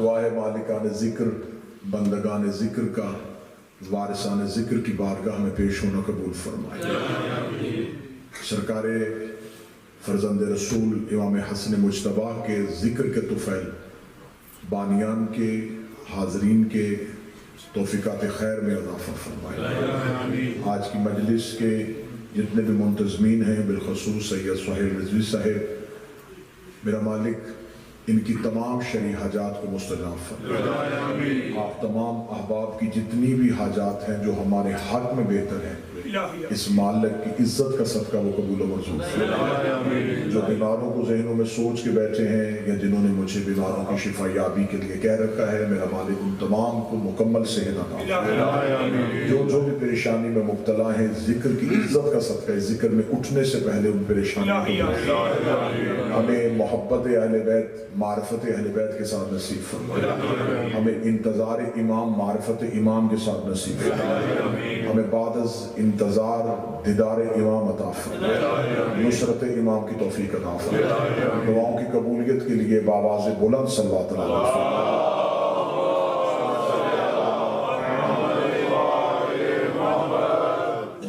دعا ہے مالکان ذکر بندگان ذکر کا وارثان ذکر کی بارگاہ میں پیش ہونا قبول فرمائے۔ سرکار فرزند رسول امام حسن مجتبیٰ کے ذکر کے طفیل بانیان کے حاضرین کے توفیقات خیر میں اضافہ فرمائے۔ آج کی مجلس کے جتنے بھی منتظمین ہیں بالخصوص سید سہیل رضوی صاحب، میرا مالک ان کی تمام شرعی حاجات کو مستجاب فرمائے۔ آپ تمام احباب کی جتنی بھی حاجات ہیں جو ہمارے حق میں بہتر ہیں، اس مالک کی عزت کا صدقہ وہ قبول و منظور فرمائے۔ جو بیماروں کو ذہنوں میں سوچ کے بیٹھے ہیں یا جنہوں نے مجھے بیماروں کی شفا یابی کے لیے کہہ رکھا ہے، میرا مالک ان تمام کو مکمل صحت عطا فرمائے۔ جو بھی پریشانی میں مبتلا ہیں، ذکر کی عزت کا صدقہ ہے، ذکر میں اٹھنے سے پہلے ان پریشانی کو ہمیں محبت اہل بیت معرفت اہل بیت کے ساتھ نصیب فرمائے۔ ہمیں انتظار امام معرفت امام کے ساتھ نصیب فرمائے۔ ہمیں بعد از انتظار دیدار امام عطا فرمائے۔ نصرت امام کی توفیق عطا فرمائے۔ دعاؤں کی قبولیت کے لیے بآواز بلند صلوات علیہ وسلم۔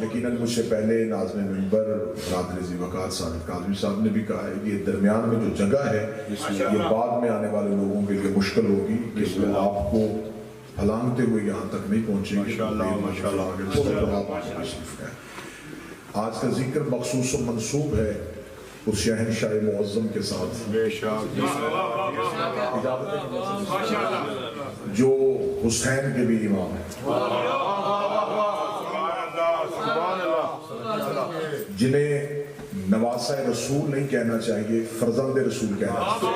یقیناً مجھ سے پہلے ناظم منبر برادر ذی وقار سعادت کاظمی صاحب نے بھی کہا ہے کہ یہ درمیان میں جو جگہ ہے یہ بعد میں آنے والے لوگوں کے لیے مشکل ہوگی کہ وہ آپ کو پھلانگتے ہوئے یہاں تک نہیں پہنچیں گے۔ آج کا ذکر مخصوص و منصوب ہے اس شہنشاہ معظم کے ساتھ جو حسین کے بھی امام ہیں، جنہیں نواسہ رسول نہیں کہنا چاہیے، فرزند رسول کہنا چاہیے۔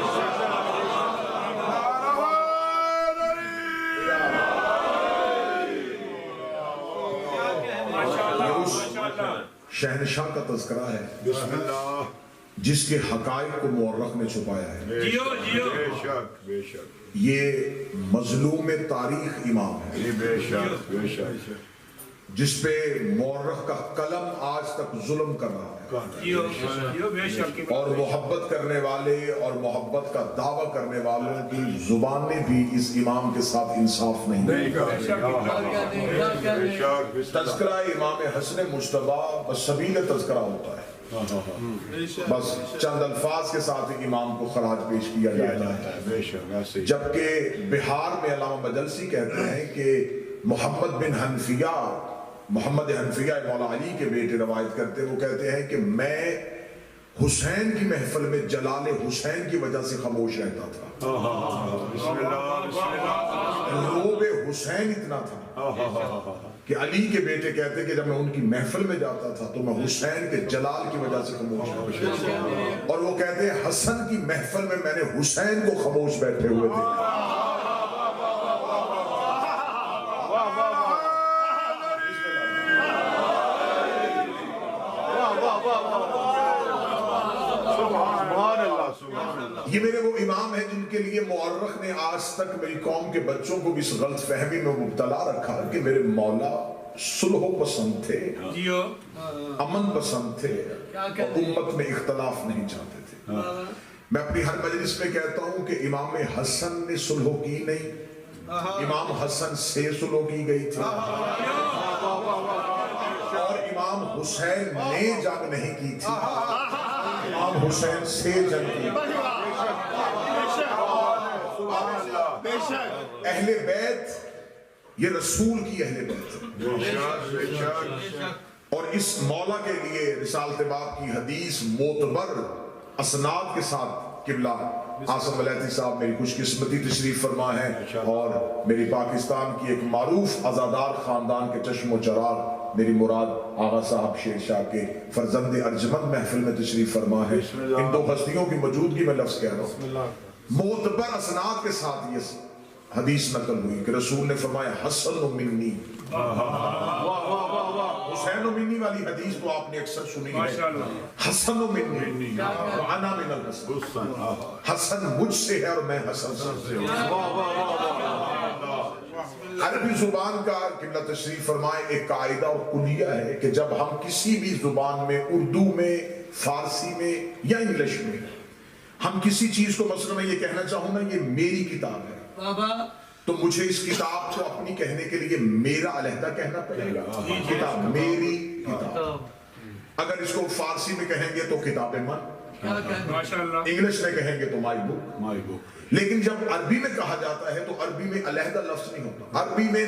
شہنشاہ کا تذکرہ ہے جس کے حقائق کو مورخ نے چھپایا ہے۔ یہ مظلوم تاریخ امام ہے جس پہ مورخ کا قلم آج تک ظلم کر رہا ہے، اور محبت کرنے والے اور محبت کا دعویٰ کرنے والوں کی زبانیں بھی اس امام کے ساتھ انصاف نہیں۔ تذکرہ امام حسن مجتبیٰ بسبیل تذکرہ ہوتا ہے، بس چند الفاظ کے ساتھ امام کو خراج پیش کیا جاتا ہے۔ جبکہ بہار میں علامہ مجلسی کہتے ہیں کہ محمد بن حنفیہ، محمد حنفیہ مولا علی کے بیٹے روایت کرتے، وہ کہتے ہیں کہ میں حسین کی محفل میں جلال حسین کی وجہ سے خاموش رہتا تھا۔ روب حسین اتنا تھا کہ علی کے بیٹے کہتے کہ جب میں ان کی محفل میں جاتا تھا تو میں حسین کے جلال کی وجہ سے خاموش رہتا تھا، اور وہ کہتے ہیں حسن کی محفل میں میں نے حسین کو خاموش بیٹھے ہوئے تھے۔ یہ میرے وہ امام ہیں جن کے لیے مورخ نے آج تک میری قوم کے بچوں کو بھی اس غلط فہمی میں مبتلا رکھا کہ میرے مولا صلح پسند تھے، امن پسند تھے، اور امت میں اختلاف نہیں چاہتے تھے۔ میں اپنی ہر مجلس میں کہتا ہوں کہ امام حسن نے صلح کی نہیں، امام حسن سے صلح کی گئی تھی، اور امام حسین نے جنگ نہیں کی تھی، امام حسین سے جنگ کی۔ اہل بیت یہ رسول کی اہل بیت ہے، اور اس مولا کے لیے رسالت باپ کی حدیث معتبر اسناد کے ساتھ قبلہ آصف ولیتی صاحب میری خوش قسمتی تشریف فرما ہے، اور میری پاکستان کی ایک معروف عزادار خاندان کے چشم و چراغ میری مراد آغا صاحب شیر شاہ کے فرزند ارجمند محفل میں تشریف فرما ہے۔ ان دو ہستیوں کی موجودگی میں لفظ کہہ رہا ہوں، معتبر اسناد کے ساتھ یہ حدیث نقل ہوئی کہ رسول نے فرمایا حسن منی، حسین منی والی حدیث تو آپ نے اکثر سنی ہے، حسن منی وانا من الحسن، حسن مجھ سے ہے اور میں حسن سے ہوں۔ عربی زبان کا قبلہ تشریف فرمائے ایک قاعدہ اور کلیہ ہے کہ جب ہم کسی بھی زبان میں، اردو میں، فارسی میں یا انگلش میں، ہم کسی چیز کو مثلا میں یہ کہنا چاہوں نا یہ میری کتاب ہے، تو مجھے اس کتاب کو اپنی کہنے کے لیے میرا علیحدہ کہنا پڑے گا. کتاب میری کتاب. اگر اس کو فارسی میں کہیں گے تو کتاب من, انگلش میں کہیں گے تو مائی بک. لیکن جب عربی میں کہا جاتا ہے تو عربی میں علیحدہ لفظ نہیں ہوتا. عربی میں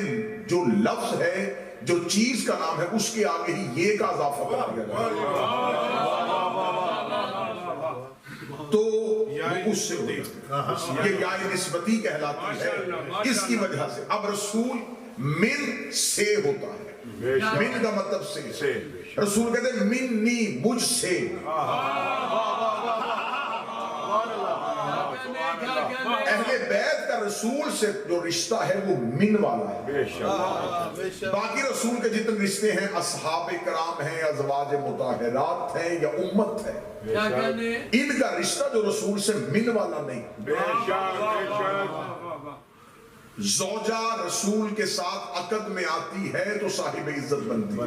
جو لفظ ہے, جو چیز کا نام ہے, اس کے آگے ہی یہ کا اضافہ کر دیا جاتا ہے. تو اس سے یہ یا نسبتی کہلاتی ہے. اس کی وجہ سے اب رسول من سے ہوتا ہے. من کا مطلب سے. رسول کہتے ہیں منی, مجھ سے. اہل بیت کا رسول سے جو رشتہ ہے وہ من والا ہے. باقی رسول کے جتنے رشتے ہیں اصحاب کرام ہیں, ازواج مطہرات ہیں یا امت ہے, ان کا رشتہ جو رسول سے من والا نہیں. زوجہ رسول کے ساتھ عقد میں آتی ہے تو صاحب عزت بنتی ہے.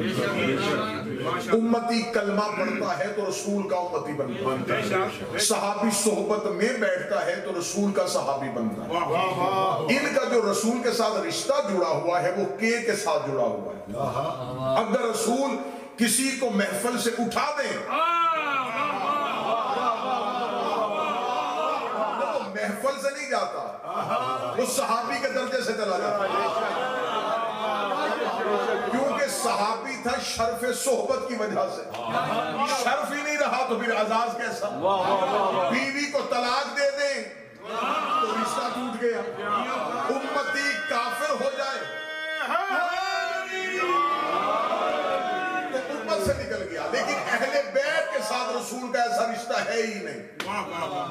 امتی کلمہ پڑھتا ہے تو رسول کا امتی بنتا ہے. صحابی صحبت میں بیٹھتا ہے تو رسول کا صحابی بنتا ہے. ان کا جو رسول کے ساتھ رشتہ جڑا ہوا ہے وہ کے ساتھ جڑا ہوا ہے. اگر رسول کسی کو محفل سے اٹھا دیں تو محفل سے نہیں جاتا, وہ صحابی کے درجے سے چلا جاتا ہے. کیونکہ صحابی تھا شرف صحبت کی وجہ سے. شرف ہی نہیں رہا تو پھر اعزاز کیسا. بیوی کو طلاق دے دیں تو رشتہ ٹوٹ گیا. امتی کافر ہو جائے تو امت سے نکل گیا. لیکن اہل بیت کے ساتھ رسول کا ایسا رشتہ ہے ہی نہیں.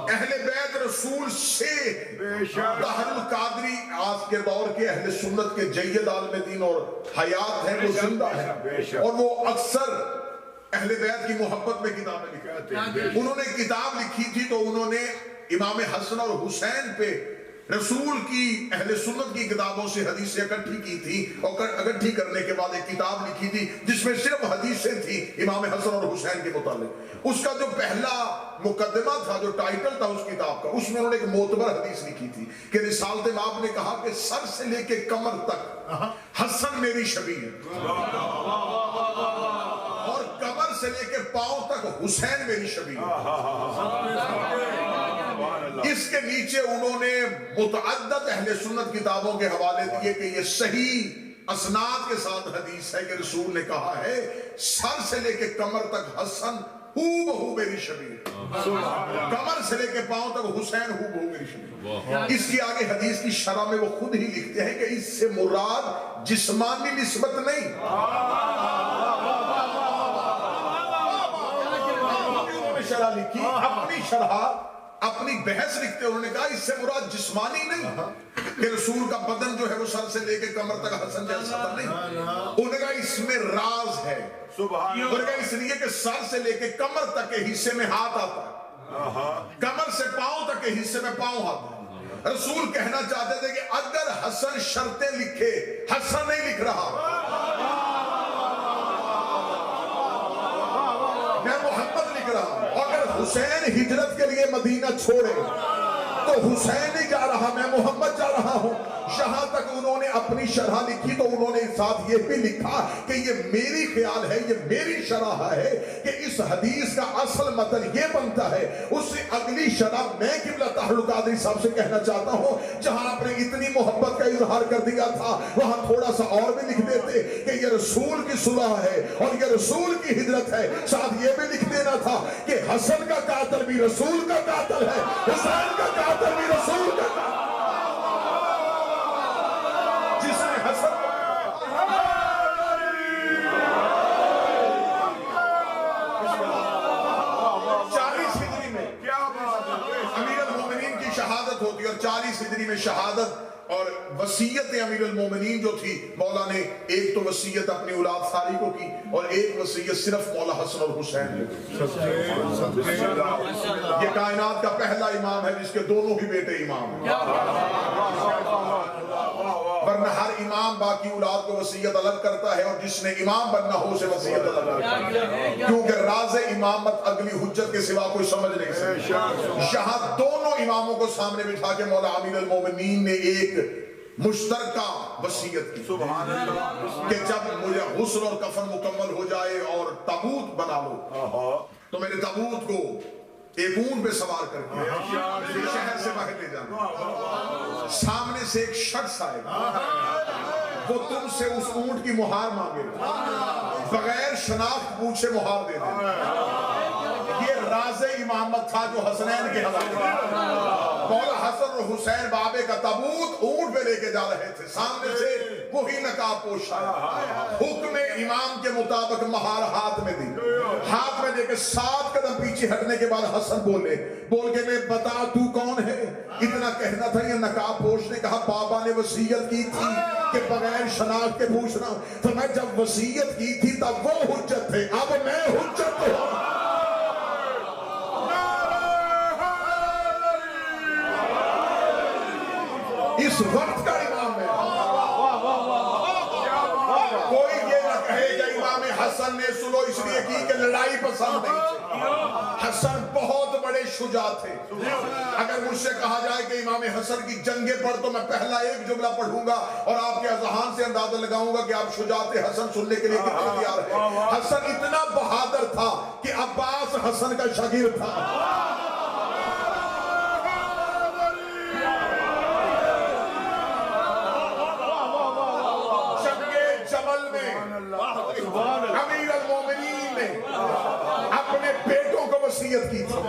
اہل بیت رسول سے. طاہر القادری آج کے دور کے اہل سنت کے جید عالم دین اور حیات ہیں, وہ زندہ ہے اور وہ اکثر اہل بیت کی محبت میں کتابیں لکھتے ہیں. انہوں نے کتاب لکھی تھی تو انہوں نے امام حسن اور حسین پہ رسول کی اہل سنت کی کتابوں سے حدیثیں اکٹھی کی تھی اور اکٹھی کرنے کے بعد ایک کتاب لکھی تھی جس میں صرف حدیثیں تھیں امام حسن اور حسین کے متعلق. اس کا جو پہلا مقدمہ تھا, جو ٹائٹل تھا اس کتاب کا, اس میں انہوں نے ایک معتبر حدیث لکھی تھی کہ رسالت مآب نے کہا کہ سر سے لے کے کمر تک حسن میری شبیہ ہے اور کمر سے لے کے پاؤں تک حسین میری شبیہ ہے. اس کے نیچے انہوں نے متعدد اہل سنت کتابوں کے حوالے دیے کہ یہ صحیح اسناد کے ساتھ حدیث ہے کہ رسول نے کہا ہے سر سے لے کے کمر تک حسن ہو بہو میری شبیہ, کمر سے لے کے پاؤں تک حسین ہو بہو میری شبیہ. اس کی آگے حدیث کی شرح میں وہ خود ہی لکھتے ہیں کہ اس سے مراد جسمانی نسبت نہیں. انہوں نے شرح لکھی, اپنی شرح اپنی بحث لکھتے انہوں نے کہا اس سے مراد جسمانی نہیں کہ رسول کا بدن جو ہے وہ سر سے لے کے کمر تک حسن جیسا تھا, نہیں. انہوں نے کہا اس میں راز ہے. انہوں نے کہا اس لیے کہ سر سے لے کے کمر تک کے حصے میں ہاتھ آتا ہے, کمر سے پاؤں تک کے حصے میں پاؤں آتا ہے. رسول کہنا چاہتے تھے کہ اگر حسن شرطیں لکھے, حسن نہیں لکھ رہا, میں محمد لکھ رہا ہوں. اگر حسین ہجرت کے لیے مدینہ چھوڑے تو حسین نہیں جا رہا, میں محمد جا رہا ہوں. یہاں تک انہوں نے اپنی شرح لکھی تو انہوں نے ساتھ یہ بھی لکھا کہ یہ میری خیال ہے, یہ میری شرح ہے کہ اس حدیث کا اصل متن یہ بنتا ہے. اس سے اگلی شرح میں قبلہ طاہر القادری صاحب سے کہنا چاہتا ہوں, جہاں آپ نے اتنی محبت کا اظہار کر دیا تھا وہاں تھوڑا سا اور بھی لکھ دیتے کہ یہ رسول کی صلح ہے اور یہ رسول کی ہجرت ہے. ساتھ یہ بھی لکھ دینا تھا کہ حسن کا قاتل بھی رسول کا قاتل ہے, حسین کا قاتل بھی رسول کا قاتل. جس نے حسن 40 ہجری میں امیر المومنین کی شہادت ہوتی ہے اور 40 ہجری میں شہادت اور وصیت امیر المومنین جو تھی, مولا نے ایک تو وصیت اپنی اولاد ساری کو کی اور ایک وصیت صرف مولا حسن اور حسین نے. یہ کائنات کا پہلا امام ہے جس کے دونوں ہی بیٹے امام ہیں, ورنہ ہر امام امام باقی اولاد کو وصیت الگ کرتا ہے اور جس نے امام بننا ہو اسے وصیت الگ کرتا ہے، کیونکہ راز امامت اگلی حجت کے سوا کوئی سمجھ نہیں سکتا۔ یہاں دونوں اماموں کو سامنے بٹھا کے مولا امیر المومنین نے ایک مشترکہ وصیت کی کہ جب مجھے غسل اور کفن مکمل ہو جائے اور تابوت بنا لو تو میرے تابوت کو ایک اونٹ پہ سوار کر کے شہر سے باہر لے جانا، سامنے سے ایک شخص آئے گا، وہ تم سے اس اونٹ کی مہار مانگے گا، بغیر شناخت پوچھے مہار دے دے۔ یہ راز امامت تھا جو حسنین کے حوالے مولا حسن اور حسین بابے کا تابوت اونٹ پہ لے کے جا رہے تھے، سامنے سے وہی نقاب پوش آیا، حکم امام کے مطابق مہار ہاتھ میں دی، ہاتھ میں دے کے 7 قدم پیچھے ہٹنے کے بعد حسن بول کے میں بتا تو کون ہے؟ اتنا کہنا تھا، یہ نقاب پوش نے کہا بابا نے وصیت کی تھی کہ بغیر شناخت کے پوچھنا، تو میں جب وصیت کی تھی تب وہ حجت تھے، اب میں حجت ہوں۔ اس وقت کا امام ہے، کوئی یہ نہ کہے کہ امام حسن نے سلو اس لیے کی کہ لڑائی پسند نہیں تھی۔ حسن بہت بڑے شجاع تھے۔ اگر مجھ سے کہا جائے کہ امام حسن کی جنگیں پڑھ تو میں پہلا ایک جملہ پڑھوں گا اور آپ کے اذہان سے اندازہ لگاؤں گا کہ آپ شجاعت حسن سننے کے لیے کتنے تیار ہیں۔ حسن اتنا بہادر تھا کہ عباس حسن کا شاگرد تھا۔ امیر المومنین نے اپنے بیٹوں کو وصیت کی تھی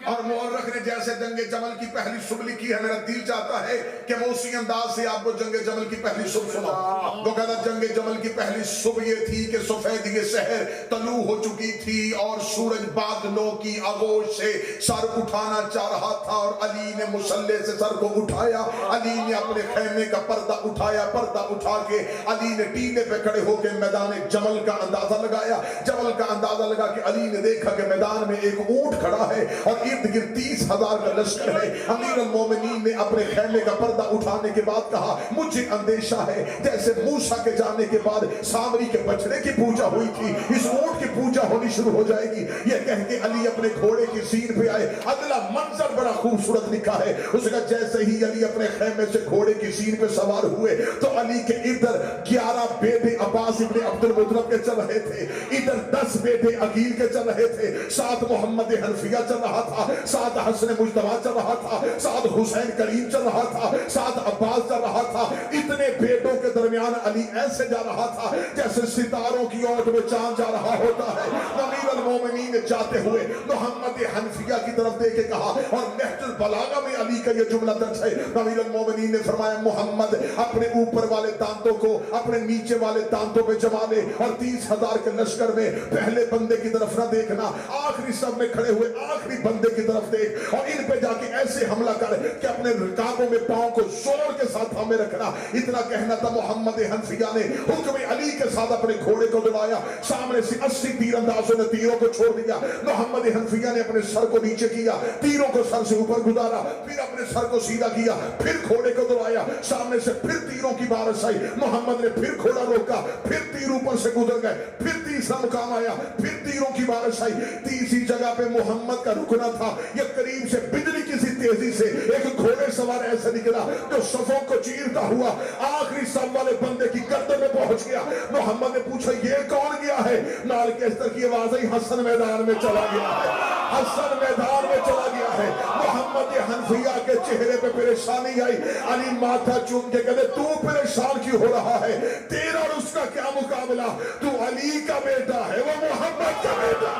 اور مورخ نے جیسے جنگ جمل کی پہلی صبح لکھی ہے، میرا دل چاہتا ہے کہ میں اسی انداز سے آپ کو جنگ جمل کی پہلی صبح سناؤں۔ وہ کہتا جنگ جمل کی پہلی صبح یہ تھی کہ سفیدی سحر طلوع ہو چکی تھی اور سورج بادلوں کی آغوش سے سر اٹھانا چاہ رہا تھا، اور علی نے مسلح سے سر کو اٹھایا، علی نے اپنے خیمے کا پردہ اٹھایا، پردہ اٹھا کے علی نے ٹیلے پہ کھڑے ہو کے میدان جمل کا اندازہ لگایا، جمل کا اندازہ لگا کہ علی نے دیکھا کہ میدان میں ایک اونٹ کھڑا ہے اور ارد گرد 30,000 کا لشکر ہے۔ امیر المومنین نے اپنے خیمے کا پردہ اٹھانے کے بعد کہا مجھے اندیشہ ہے جیسے موسیٰ کے جانے کے بعد سامری کے بچڑے کی پوجا ہوئی تھی، اس اونٹ کی پوجا ہونی شروع ہو جائے گی۔ یہ کہہ کے علی اپنے گھوڑے کی زین پہ آئے۔ اگلا منظر بڑا خوبصورت لکھا ہے، اس کا جیسے ہی علی اپنے خیمے سے گھوڑے کی زین پہ سوار ہوئے تو علی کے ادھر 11 بیٹے عباس ابن عبد المطلب کے چل رہے تھے، ادھر 10 بیٹے عقیل کے چل رہے تھے، ساتھ محمد حنفیہ چل رہا تھا، ساتھ حسن مجتبیٰ چل رہا تھا، ساتھ حسین کریم چل رہا تھا، ساتھ عباس چل رہا تھا۔ اتنے بیٹوں کے درمیان علی ایسے جا رہا تھا جیسے ستاروں کی اوٹ میں چاند جا رہا ہوتا ہے۔ امیر المومنین جاتے ہوئے محمد حنفیہ کی طرف دے کے کہا، اور نہج البلاغہ میں علی کا یہ جملہ درج ہے، امیر المومنین نے فرمایا محمد اپنے اوپر والے تانتوں کو اپنے نیچے والے تانتوں پہ جما لے اور 30,000 کے لشکر میں پہلے بندے کی طرف نہ دیکھنا، آخری سب میں کھڑے ہوئے آخری بندے کی طرف دیکھ اور ان پہ جا کے ایسے حملہ کر کہ اپنے رکابوں میں پاؤں کو زور کے ساتھ تھامے رکھنا۔ اتنا کہنا تھا، محمد حنفیہ نے حکم علی کے ساتھ اپنے گھوڑے کو دوڑایا، سامنے سے 80 تیر اندازوں نے تیروں کو چھوڑ دیا۔ محمد حنفیہ نے اپنے سر کو نیچے کیا، تیروں کو سر سے اوپر گزارا، پھر اپنے سر کو سیدھا کیا، پھر گھوڑے کو دوڑایا، سامنے سے پھر تیروں کی بارش آئی، محمد نے پھر گھوڑا روکا، پھر تیر اوپر سے گزر گئے، پھر تیسرا مقام آیا، پھر تیروں کی بارش آئی۔ تیسری جگہ پہ محمد کا رکنا تھا، یہ قریب سے بجلی کی سی تیزی سے ایک گھوڑے سوار ایسے نکلا جو صفوں کو چیرتا ہوا آخری صف والے بندے کی گردن میں پہنچ گیا۔ محمد نے پوچھا یہ کون گیا ہے؟ نال کے استر کی آواز آئی، حسن میدان میں چلا گیا ہے، حسن میدان میں چلا گیا ہے۔ محمد حنفیہ کے چہرے پہ پریشانی آئی، علی ماتھا چوم کے کہتے تو پریشان کیوں ہو رہا ہے؟ تیرا اور اس کا کیا مقابلہ؟ تو علی کا بیٹا ہے، وہ محمد کا بیٹا۔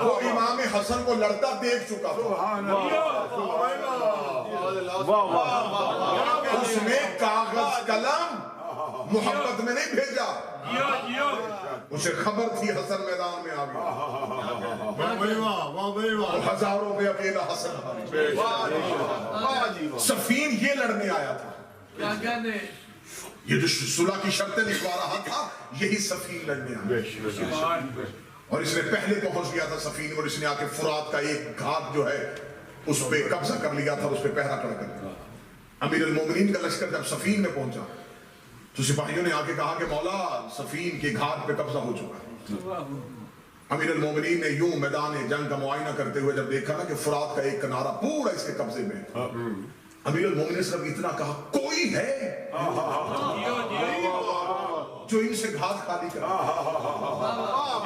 وہ امام حسن کو لڑتا دیکھ چکا تھا، اس نے کاغذ قلم محبت میں نہیں بھیجا، اسے خبر تھی حسن میدان میں آ گیا، ہزاروں پہ اکیلا حسن، سفین یہ لڑنے آیا تھا، یہ جو صلح کی شرطیں لکھوا رہا تھا یہی سفین لڑنے آیا، اور اس نے پہلے پہنچ گیا تھا سفین، اور اس نے آ کے فرات کا ایک گھاٹ جو ہے اس پہ قبضہ کر لیا تھا، اس پہ پہرا کر کر۔ امیر المومنین کا لشکر جب سفین میں پہنچا تو سپاہیوں نے آ کے کہا کہ مولا سفین کے گھاٹ پہ قبضہ ہو چکا ہے۔ امیر المومنین نے یوں میدان جنگ کا معائنہ کرتے ہوئے جب دیکھا نا کہ فرات کا ایک کنارہ پورا اس کے قبضے میں، امیر المومنین نے صرف اتنا کہا کوئی ہے جو ان سے گھاٹ خالی کرے۔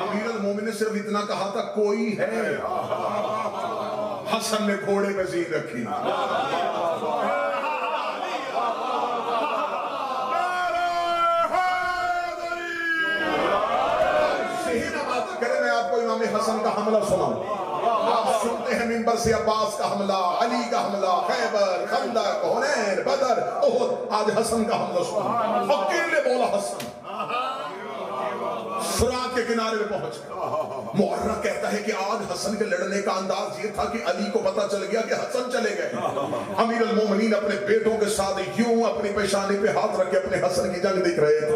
امیر المومنین نے صرف اتنا کہا تھا کوئی ہے، حسن نے گھوڑے پہ زین رکھی، امام حسن کا حملہ سنا، آپ سنتے ہیں منبر سے عباس کا حملہ، علی کا حملہ، خیبر، خندق، حنین، بدر، احد، آج حسن کا حملہ سنا، اکیلے بولا حسن، فرات کے کنارے پہ پہنچ گیا۔ مورخ کہتا ہے کہ آج حسن کے لڑنے کا انداز یہ تھا کہ علی کو پتا چل گیا کہ حسن چلے گئے، امیر المومنین اپنے بیٹوں کے ساتھ یوں اپنی پیشانی پہ ہاتھ رکھ کے اپنے حسن کی جنگ دیکھ رہے تھے۔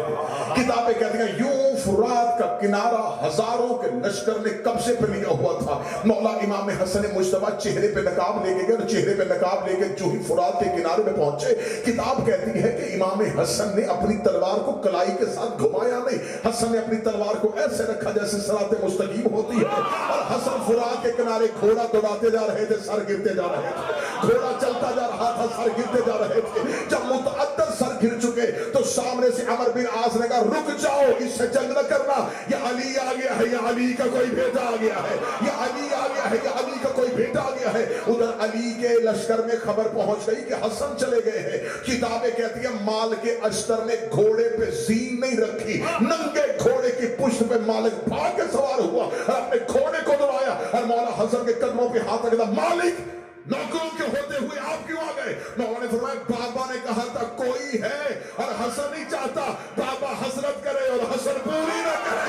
کتابیں کہتی ہیں یوں فرات کا کنارہ ہزاروں کے لشکر نے قبضے پہ لیا ہوا تھا، مولا امام حسن مجتبیٰ چہرے پہ نقاب لے کے گئے، اور چہرے پہ نقاب لے کے جو ہی فرات کے کنارے پہ پہنچے، کتاب کہتی ہے کہ امام حسن نے اپنی تلوار کو کلائی کے ساتھ گھمایا نہیں، حسن نے اپنی تلوار کو ایسے رکھا جیسے صراط مستقیم ہوتی ہے، اور حسن فرات کے کنارے گھوڑا دوڑاتے جا رہے تھے، سر گرتے جا رہے تھے، گھوڑا چلتا جا رہا تھا، سر گرتے جا رہے تھے۔ جب متعدد سر گر چکے تو سامنے سے عمر بن عاص نے کہا رک جاؤ، اس سے جنگ نہ کرنا، یہ علی آ گیا ہے، یہ علی کا کوئی بیٹا آ گیا ہے، یہ علی آ گیا ہے، یہ علی کا کوئی بیٹا آ گیا ہے۔ ادھر علی کے لشکر میں خبر پہنچ گئی کہ حسن چلے گئے ہیں۔ کتابیں کہتی ہیں مالک اشتر نے گھوڑے پہ زین نہیں رکھی، ننگے گھوڑے کی پشت پہ مالک بھاگ کے سوار ہوا اور اپنے گھوڑے کو دبایا، اور مولا حسن کے قدموں پہ ہاتھ رکھا، مالک نوکروں کے ہوتے ہوئے آپ کیوں آ گئے؟ مولا نے فرمایا بابا نے کہا تھا کوئی ہے، اور حسن نہیں چاہتا بابا حسرت کرے اور حسن پوری نہ کرے۔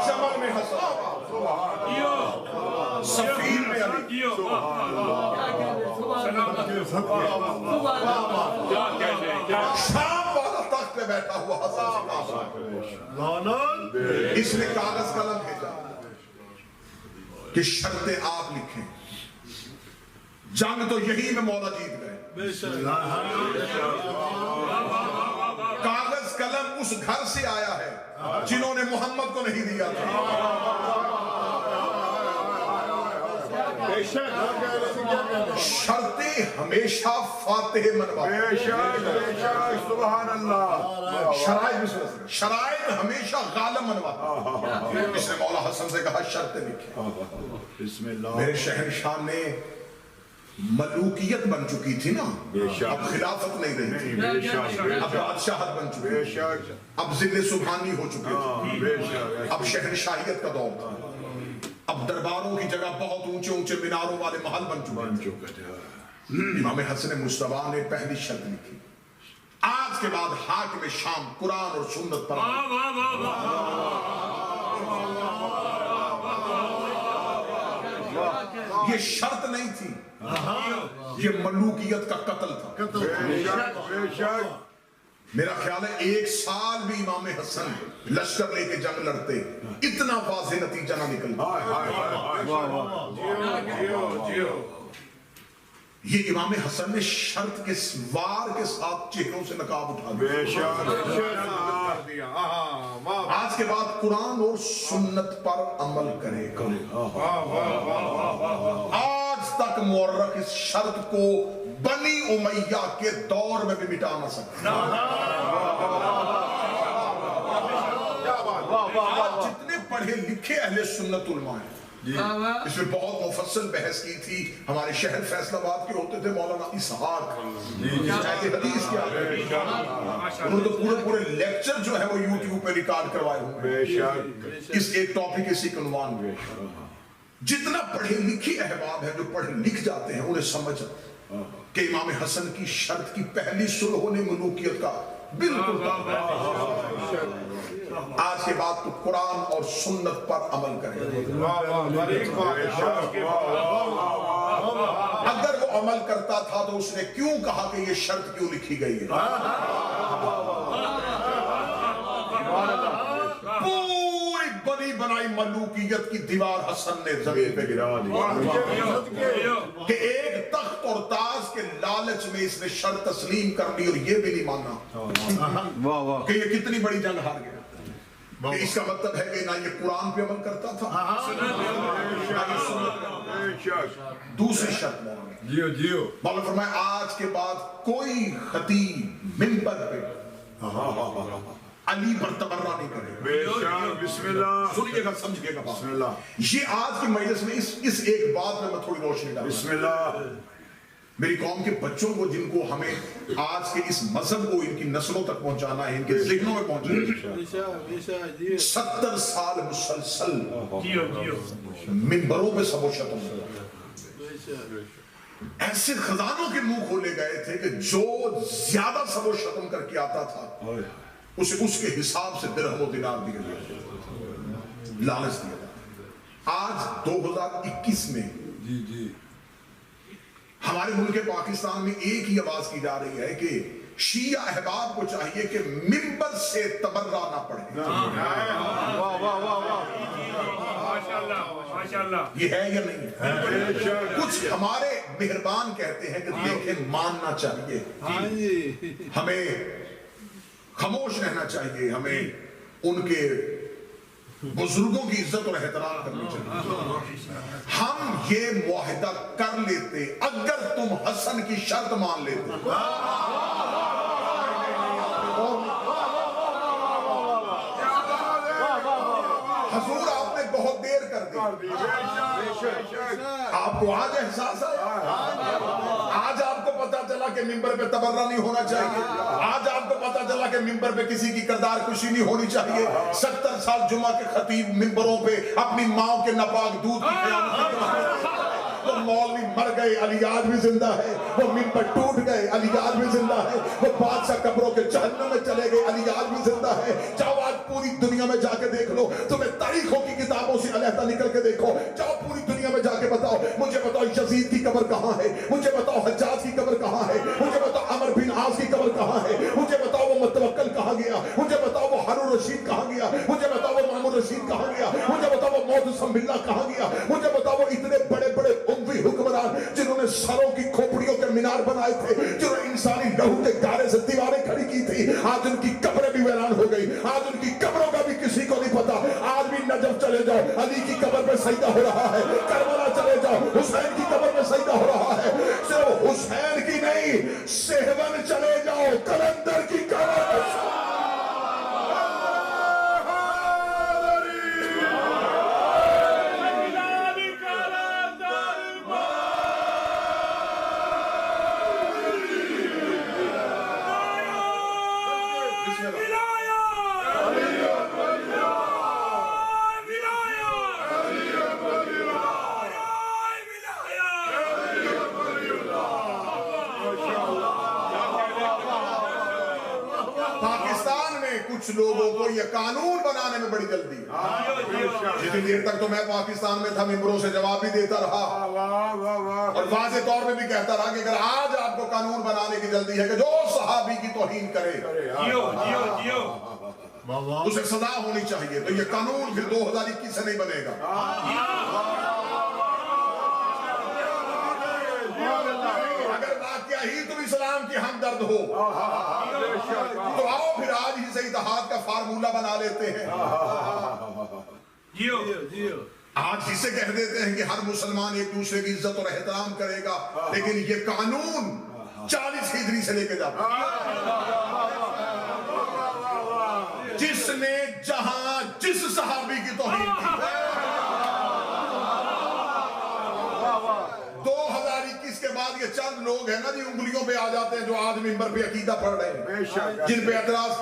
جمل میں حسن، سفین میں علی، شام والا تخت پہ بیٹھا ہوا حسن، اس نے کاغذ قلم بھیجا کہ شرطیں آپ لکھیں، جنگ تو یہی میں مولا جیت گئے، کاغذ قلم اس گھر سے آیا ہے جنہوں نے محمد کو نہیں دیا تھا۔ شرطیں ہمیشہ فاتح منواتے، سبحان اللہ، شرائط ہمیشہ غالب منواتے۔ اس نے مولا حسن سے کہا شرطیں لکھیں۔ میرے شہنشاہ نے ملوکیت بن چکی تھی نا، اب خلافت نہیں رہی تھی، اب بادشاہت بن چکی تھی، اب ذل سبحانی ہو چکے تھے، اب شہنشاہیت کا دور تھا، اب درباروں کی جگہ بہت اونچے اونچے میناروں والے محل بن چکے تھے۔ امام حسن مجتبیٰ نے پہلی شرط لکھی، آج کے بعد حاکم شام قرآن اور سنت پر یہ شرط نہیں تھی، یہ ملوکیت کا قتل تھا۔ میرا خیال ہے 1 سال بھی امام حسن لشکر لے کے جنگ لڑتے اتنا واضح نتیجہ نہ نکلتا۔ یہ امام حسن نے شرط کے وار کے ساتھ چہروں سے نقاب اٹھا دیا، آج کے بعد قرآن اور سنت پر عمل کرے گا۔ آج تک مورخ اس شرط کو بنی امیہ کے دور میں بھی مٹا نہ سکتا۔ جتنے پڑھے لکھے اہل سنت علماء ہیں، اس میں بہت مفصل بحث کی تھی، ہمارے شہر فیصل آباد کے ہوتے تھے مولانا اسحاق، اہل حدیث کے آگے انہوں نے تو پورے لیکچر جو ہے وہ یوٹیوب پہ ریکارڈ کروائے ہوئے اس ایک ٹاپک اسی عنوان میں۔ جتنا پڑھے لکھے احباب ہیں جو پڑھ لکھ جاتے ہیں انہیں سمجھ کہ امام حسن کی شرط کی پہلی صلح نے ملوکیت کا بالکل آج کے بعد تو قرآن اور سنت پر عمل کرے. اگر وہ عمل کرتا تھا تو اس نے کیوں کہا کہ یہ شرط کیوں لکھی گئی ہے؟ پوری بنی بنائی ملوکیت کی دیوار حسن نے زمین پہ گرا دی کہ ایک تخت اور تاج کے لالچ میں اس نے شرط تسلیم کر لی اور یہ بھی نہیں مانا کہ یہ کتنی بڑی جنگ ہار گیا. کہ اس کا مطلب ہے کہ نہ یہ قرآن پہ عمل کرتا تھا. دوسری شرط مولانا فرمایا آج کے بعد کوئی خطیب منبر پہ علی پر تبرہ نہیں کرے. بسم اللہ سنیے گا سمجھئے گا بسم اللہ. یہ آج کی مجلس میں اس ایک بات میں تھوڑی روشنی ڈالوں. بسم اللہ. میری قوم کے بچوں کو جن کو ہمیں آج کے اس مذہب کو ان کی نسلوں تک پہنچانا ہے ان کے ذہنوں میں پہنچانا ہے. 70 سال مسلسل منبروں پہ سب و شتم ایسے خزانوں کے منہ کھولے گئے تھے کہ جو زیادہ سب و شتم کر کے آتا تھا اسے اس کے حساب سے درہم و دینار دیا گیا لالچ دیا گیا. آج 2021 میں ہمارے ملک پاکستان میں ایک ہی آواز کی جا رہی ہے کہ شیعہ احباب کو چاہیے کہ منبر سے تبرہ نہ پڑھیں. یہ ہے یا نہیں ہے؟ کچھ ہمارے مہربان کہتے ہیں کہ دیکھیں ماننا چاہیے, ہمیں خاموش رہنا چاہیے, ہمیں ان کے بزرگوں کی عزت اور احترام کرنی چاہیے. ہم یہ معاہدہ کر لیتے اگر تم حسن کی شرط مان لیتے. حضور آپ نے بہت دیر کر دی. آپ کو آج احساس آیا, آج آپ کو پتا چلا کہ ممبر پہ تبرہ نہیں ہونا چاہیے, آج آپ کو پتا چلا کہ ممبر پہ کسی کی کردار کشی نہیں ہونی چاہیے. 70 سال جمعہ کے خطیب ممبروں پہ اپنی ماں کے ناپاک دودھ کی خیانت. وہ مولوی مر گئے, علی آج بھی زندہ ہے. وہ ممبر ٹوٹ گئے, علی آج بھی زندہ ہے. وہ بادشاہ قبروں کے جہنم میں چلے گئے, علی آج بھی زندہ ہے. جاؤ آج پوری دنیا میں جا کے دیکھ لو, تمہیں تاریخوں کی کتابوں سے علیحدہ نکل کے دیکھو. جاؤ پوری دنیا میں جا کے بتاؤ, مجھے بتاؤ یزید کی قبر کہاں ہے, مجھے بتاؤ حجاج کی قبر کہاں ہے, مجھے بتاؤ عمر بن عاص کی قبر کہاں ہے, مجھے بتاؤ وہ متوکل کہاں گیا, مجھے بتاؤ وہ ہارون رشید کہاں گیا, مجھے بتاؤ وہ مامون رشید کہاں گیا, مجھے بتاؤ وہ معتصم باللہ کہاں گیا, مجھے بتاؤ وہ اتنے بڑے بڑے اموی حکمران جنہوں نے سروں کی کھوپڑیوں کے مینار بنائے تھے, جنہوں نے انسانی لہو کے گارے سے دیواریں کھڑی کی تھی, آج ان کی قبریں بھی ویران ہو گئی. آج ان کی قبروں کا بھی کسی کو نہیں پتا. آج بھی نجف چلے جاؤ, علی کی قبر پہ سجدہ ہو رہا ہے. کربلا چلے جاؤ, حسین کی قبر پہ سجدہ ہو رہا ہے. صرف حسین کی نہیں, سہون چلے جاؤ, کلندر کی قبر پہ لوگوں کو یہ قانون بنانے میں بڑی جلدی ہے. جتنی دیر تک تو میں پاکستان میں تھا ممبروں سے جواب بھی دیتا رہا اور واضح طور پہ بھی کہتا رہا کہ اگر آج آپ کو قانون بنانے کی جلدی ہے کہ جو صحابی کی توہین کرے اسے سزا ہونی چاہیے, تو یہ قانون پھر 2021 سے نہیں بنے گا. اگر واقعہ ہی تم اسلام کی ہمدرد ہو تو آؤ پھر آج ہی سے اتحاد کا فارمولہ بنا لیتے ہیں. آج ہی سے کہہ دیتے ہیں کہ ہر مسلمان ایک دوسرے کی عزت اور احترام کرے گا, لیکن یہ قانون 40 ہجری سے لے کے جاتا جس نے جہاں جس صحابی کی توہین کی. 2021 کے بعد یہ چند لوگ ہیں نا جی انگلیوں پہ آ جاتے ہیں جو آج ممبر پہ عقیدہ پڑھ رہے ہیں, جن پہ اعتراض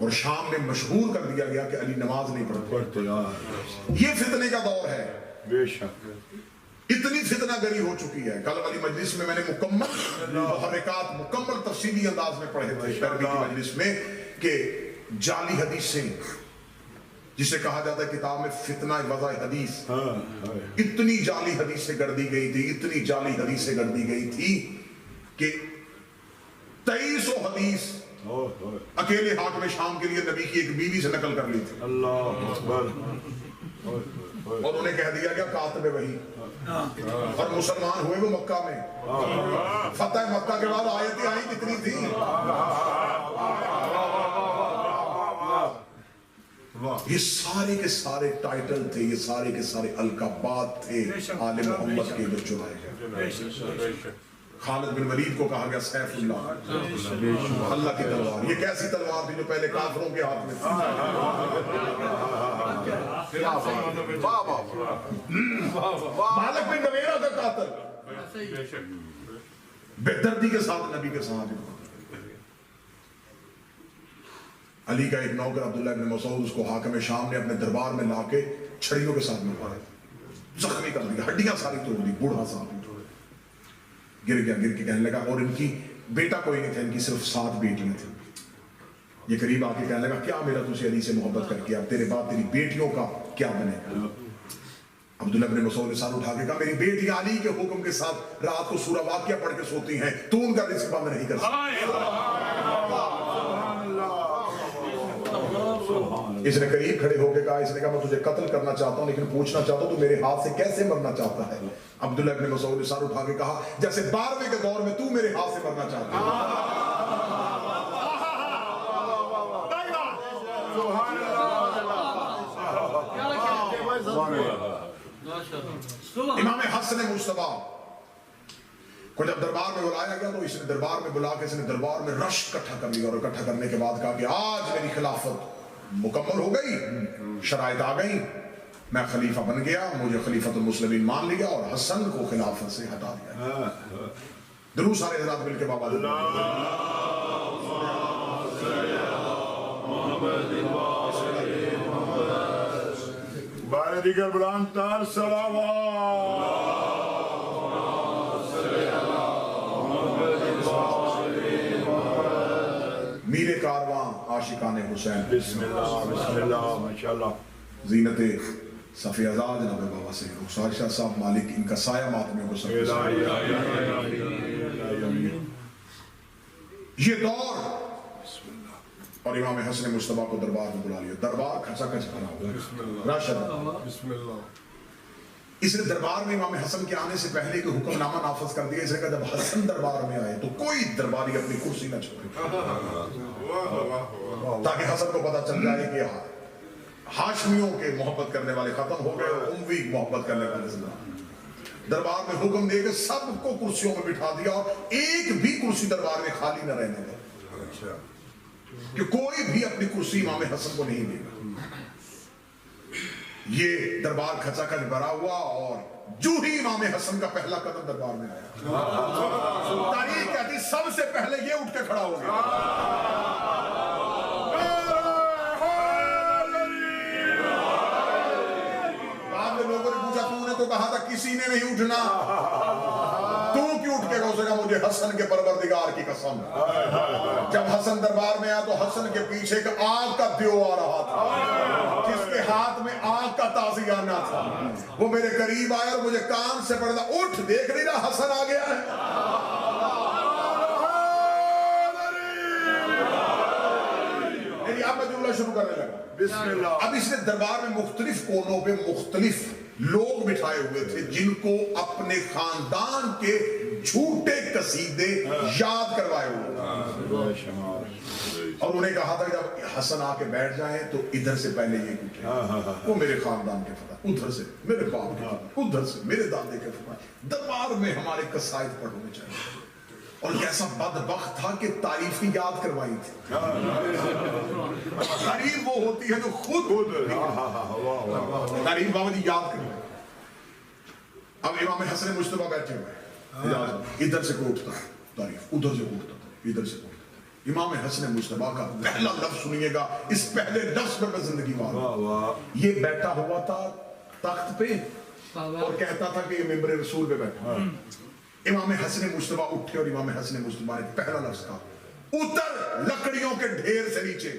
اور شام میں مشہور کر دیا گیا کہ علی نماز نہیں پڑھتے. یہ فتنے کا دور ہے. بے شک اتنی فتنہ گری ہو چکی ہے. کل والی مجلس میں میں نے مکمل محرکات مکمل تفصیلی انداز میں پڑھے تھے پیروی کی مجلس میں کہ جعلی حدیثیں جسے کہا جاتا ہے کتاب میں فتنہ وضع حدیث, اتنی جعلی حدیثیں گڑ دی گئی تھی, اتنی جعلی حدیثیں گڑ دی گئی تھی کہ 2300 حدیث اکیلے حاکم شام کے لیے نبی کی ایک بیوی سے نقل کر لی تھی. اللہ اکبر. اور انہیں کہہ دیا گیا کاتب وحی, اور مسلمان ہوئے وہ مکہ میں. فتح مکہ کے بعد آیتیں آئیں کتنی تھی. یہ سارے کے سارے ٹائٹل تھے, یہ سارے کے سارے القابات تھے آل محمد کے جو چنائے گئے. خالد بن ولید کو کہا گیا سیف اللہ, اللہ کی تلوار. یہ کیسی تلوار تھی جو پہلے کافروں کے ہاتھ میں تھی. مالک بن نویرہ کا قاتل بے دردی کے ساتھ نبی کے ساتھ. علی کا ایک نوکر عبداللہ بن مسعود اس کو حاکم شام نے اپنے دربار میں لا کے چھڑیوں کے ساتھ مارا, زخمی کر دیا, ہڈیاں ساری توڑ دی, بوڑھا صاحب گر گیا. گر کے کہنے لگا, اور ان کی بیٹا کوئی نہیں تھا, ان کی صرف 7 بیٹیاں تھیں. یہ قریب آ کے کہنے لگا کیا میرا تجھے علی سے محبت کر کے, اب تیرے بعد تیری بیٹیوں کا کیا بنے گا. عبداللہ بن مسعود نے سر اٹھا کے کہا میری بیٹی علی کے حکم کے ساتھ رات کو سورہ واقعہ پڑھ کے سوتی ہیں, تو ان کا رزق بند نہیں کر سکتا. اس نے قریب کھڑے ہو کے کہا, اس نے کہا میں تجھے قتل کرنا چاہتا ہوں لیکن پوچھنا چاہتا ہوں تو میرے ہاتھ سے کیسے مرنا چاہتا ہے. عبداللہ بن مسعود نے سر اٹھا کے کہا جیسے 12ویں کے دور میں تو میرے ہاتھ سے مرنا چاہتا ہے. امام حسن مصطفیٰ کو جب دربار میں بلایا گیا تو اس نے دربار میں بلا کے اس نے دربار میں رشک اکٹھا کر لیا, اور اکٹھا کرنے کے بعد کہا کہ آج میری خلافت مکمل ہو گئی, شرائط آ گئی, میں خلیفہ بن گیا, مجھے خلیفۃ المسلمین مان لیا اور حسن کو خلافت سے ہٹا دیا. درود سارے حضرات مل کے بابا بارے دیگر بلند تر صلوات. میر کارواں عاشقان حسین. بسم اللہ ماشاءاللہ. زینت صفی ازاد جناب بابا سے رخسار شاہ صاحب مالک ان کا سایہ ماتمیوں کو سب یہ دور. اور امام حسن مصطفیٰ کو دربار میں بلا لیا, دربار کھچا کھچ بھرا ہوا راشد. اس نے دربار میں امام حسن کے آنے سے پہلے کہ حکم نامہ نافذ کر دیا. اس نے کہا جب حسن دربار میں آئے تو کوئی درباری اپنی کرسی نہ چھوڑے, تاکہ حسن کو پتا چل جائے کہ ہاشمیوں کے محبت کرنے والے ختم ہو گئے اور اموی محبت کرنے والے زندہ. دربار میں حکم دے کے سب کو کرسیوں میں بٹھا دیا اور ایک بھی کرسی دربار میں خالی نہ رہنے دیا کہ کوئی بھی اپنی کرسی امام حسن کو نہیں دے گا. یہ دربار کھچا کھچ بھرا ہوا اور جو ہی امام حسن کا پہلا قدم دربار میں آیا, تاریخ کہتی سب سے پہلے یہ اٹھ کے کھڑا ہو گیا. بعد میں لوگوں نے پوچھا تو نے تو کہا تھا کسی نے نہیں اٹھنا, تو کیوں اٹھ کے کہا؟ اس نے کہا مجھے حسن کے پروردگار کی قسم. جب حسن دربار میں آیا تو حسن کے پیچھے ایک آگ کا دیو آ رہا تھا جس کے ہاتھ میں آگ کا تازیانہ تھا. وہ میرے قریب آیا اور مجھے کان سے پڑھا, اٹھ دیکھ نہیں رہا حسن آ گیا ہے. اب میں جملہ شروع کرنے لگا. بسم اللہ. اب اس نے دربار میں مختلف کونوں پہ مختلف لوگ بٹھائے ہوئے تھے جن کو اپنے خاندان کے جھوٹے قصیدے یاد کروائے ہوئے تھے, اور انہیں کہا تھا کہ جب حسن آ کے بیٹھ جائیں تو ادھر سے پہلے یہ پوچھیں وہ میرے خاندان کے فتح, ادھر سے میرے باپ کے فتح, ادھر سے میرے دادے کے فتح. دربار میں ہمارے قصائد پڑھنے چاہیے. اور کیسا بدبخت تھا کہ تعریفی یاد کروائی تھی. تعریف وہ ہوتی ہے جو خود تعریف بابا جی یاد کروائی. اب امام حسن مصطفیٰ بیٹھے ہوئے, ادھر سے کو اٹھتا تعریف, ادھر سے کو اٹھتا, ادھر سے کو اٹھتا. امام حسن مجتبیٰ کا پہلا لفظ سنیے گا، اس پہلے لفظ پر میں زندگی ماروں۔ واہ واہ، یہ بیٹھا ہوا تھا تخت پہ اور کہتا تھا کہ یہ ممبر رسول پہ بیٹھا۔ امام حسن مجتبیٰ اٹھے اور امام حسن مجتبیٰ نے پہلا لفظ کہا، اتر لکڑیوں کے ڈھیر سے نیچے۔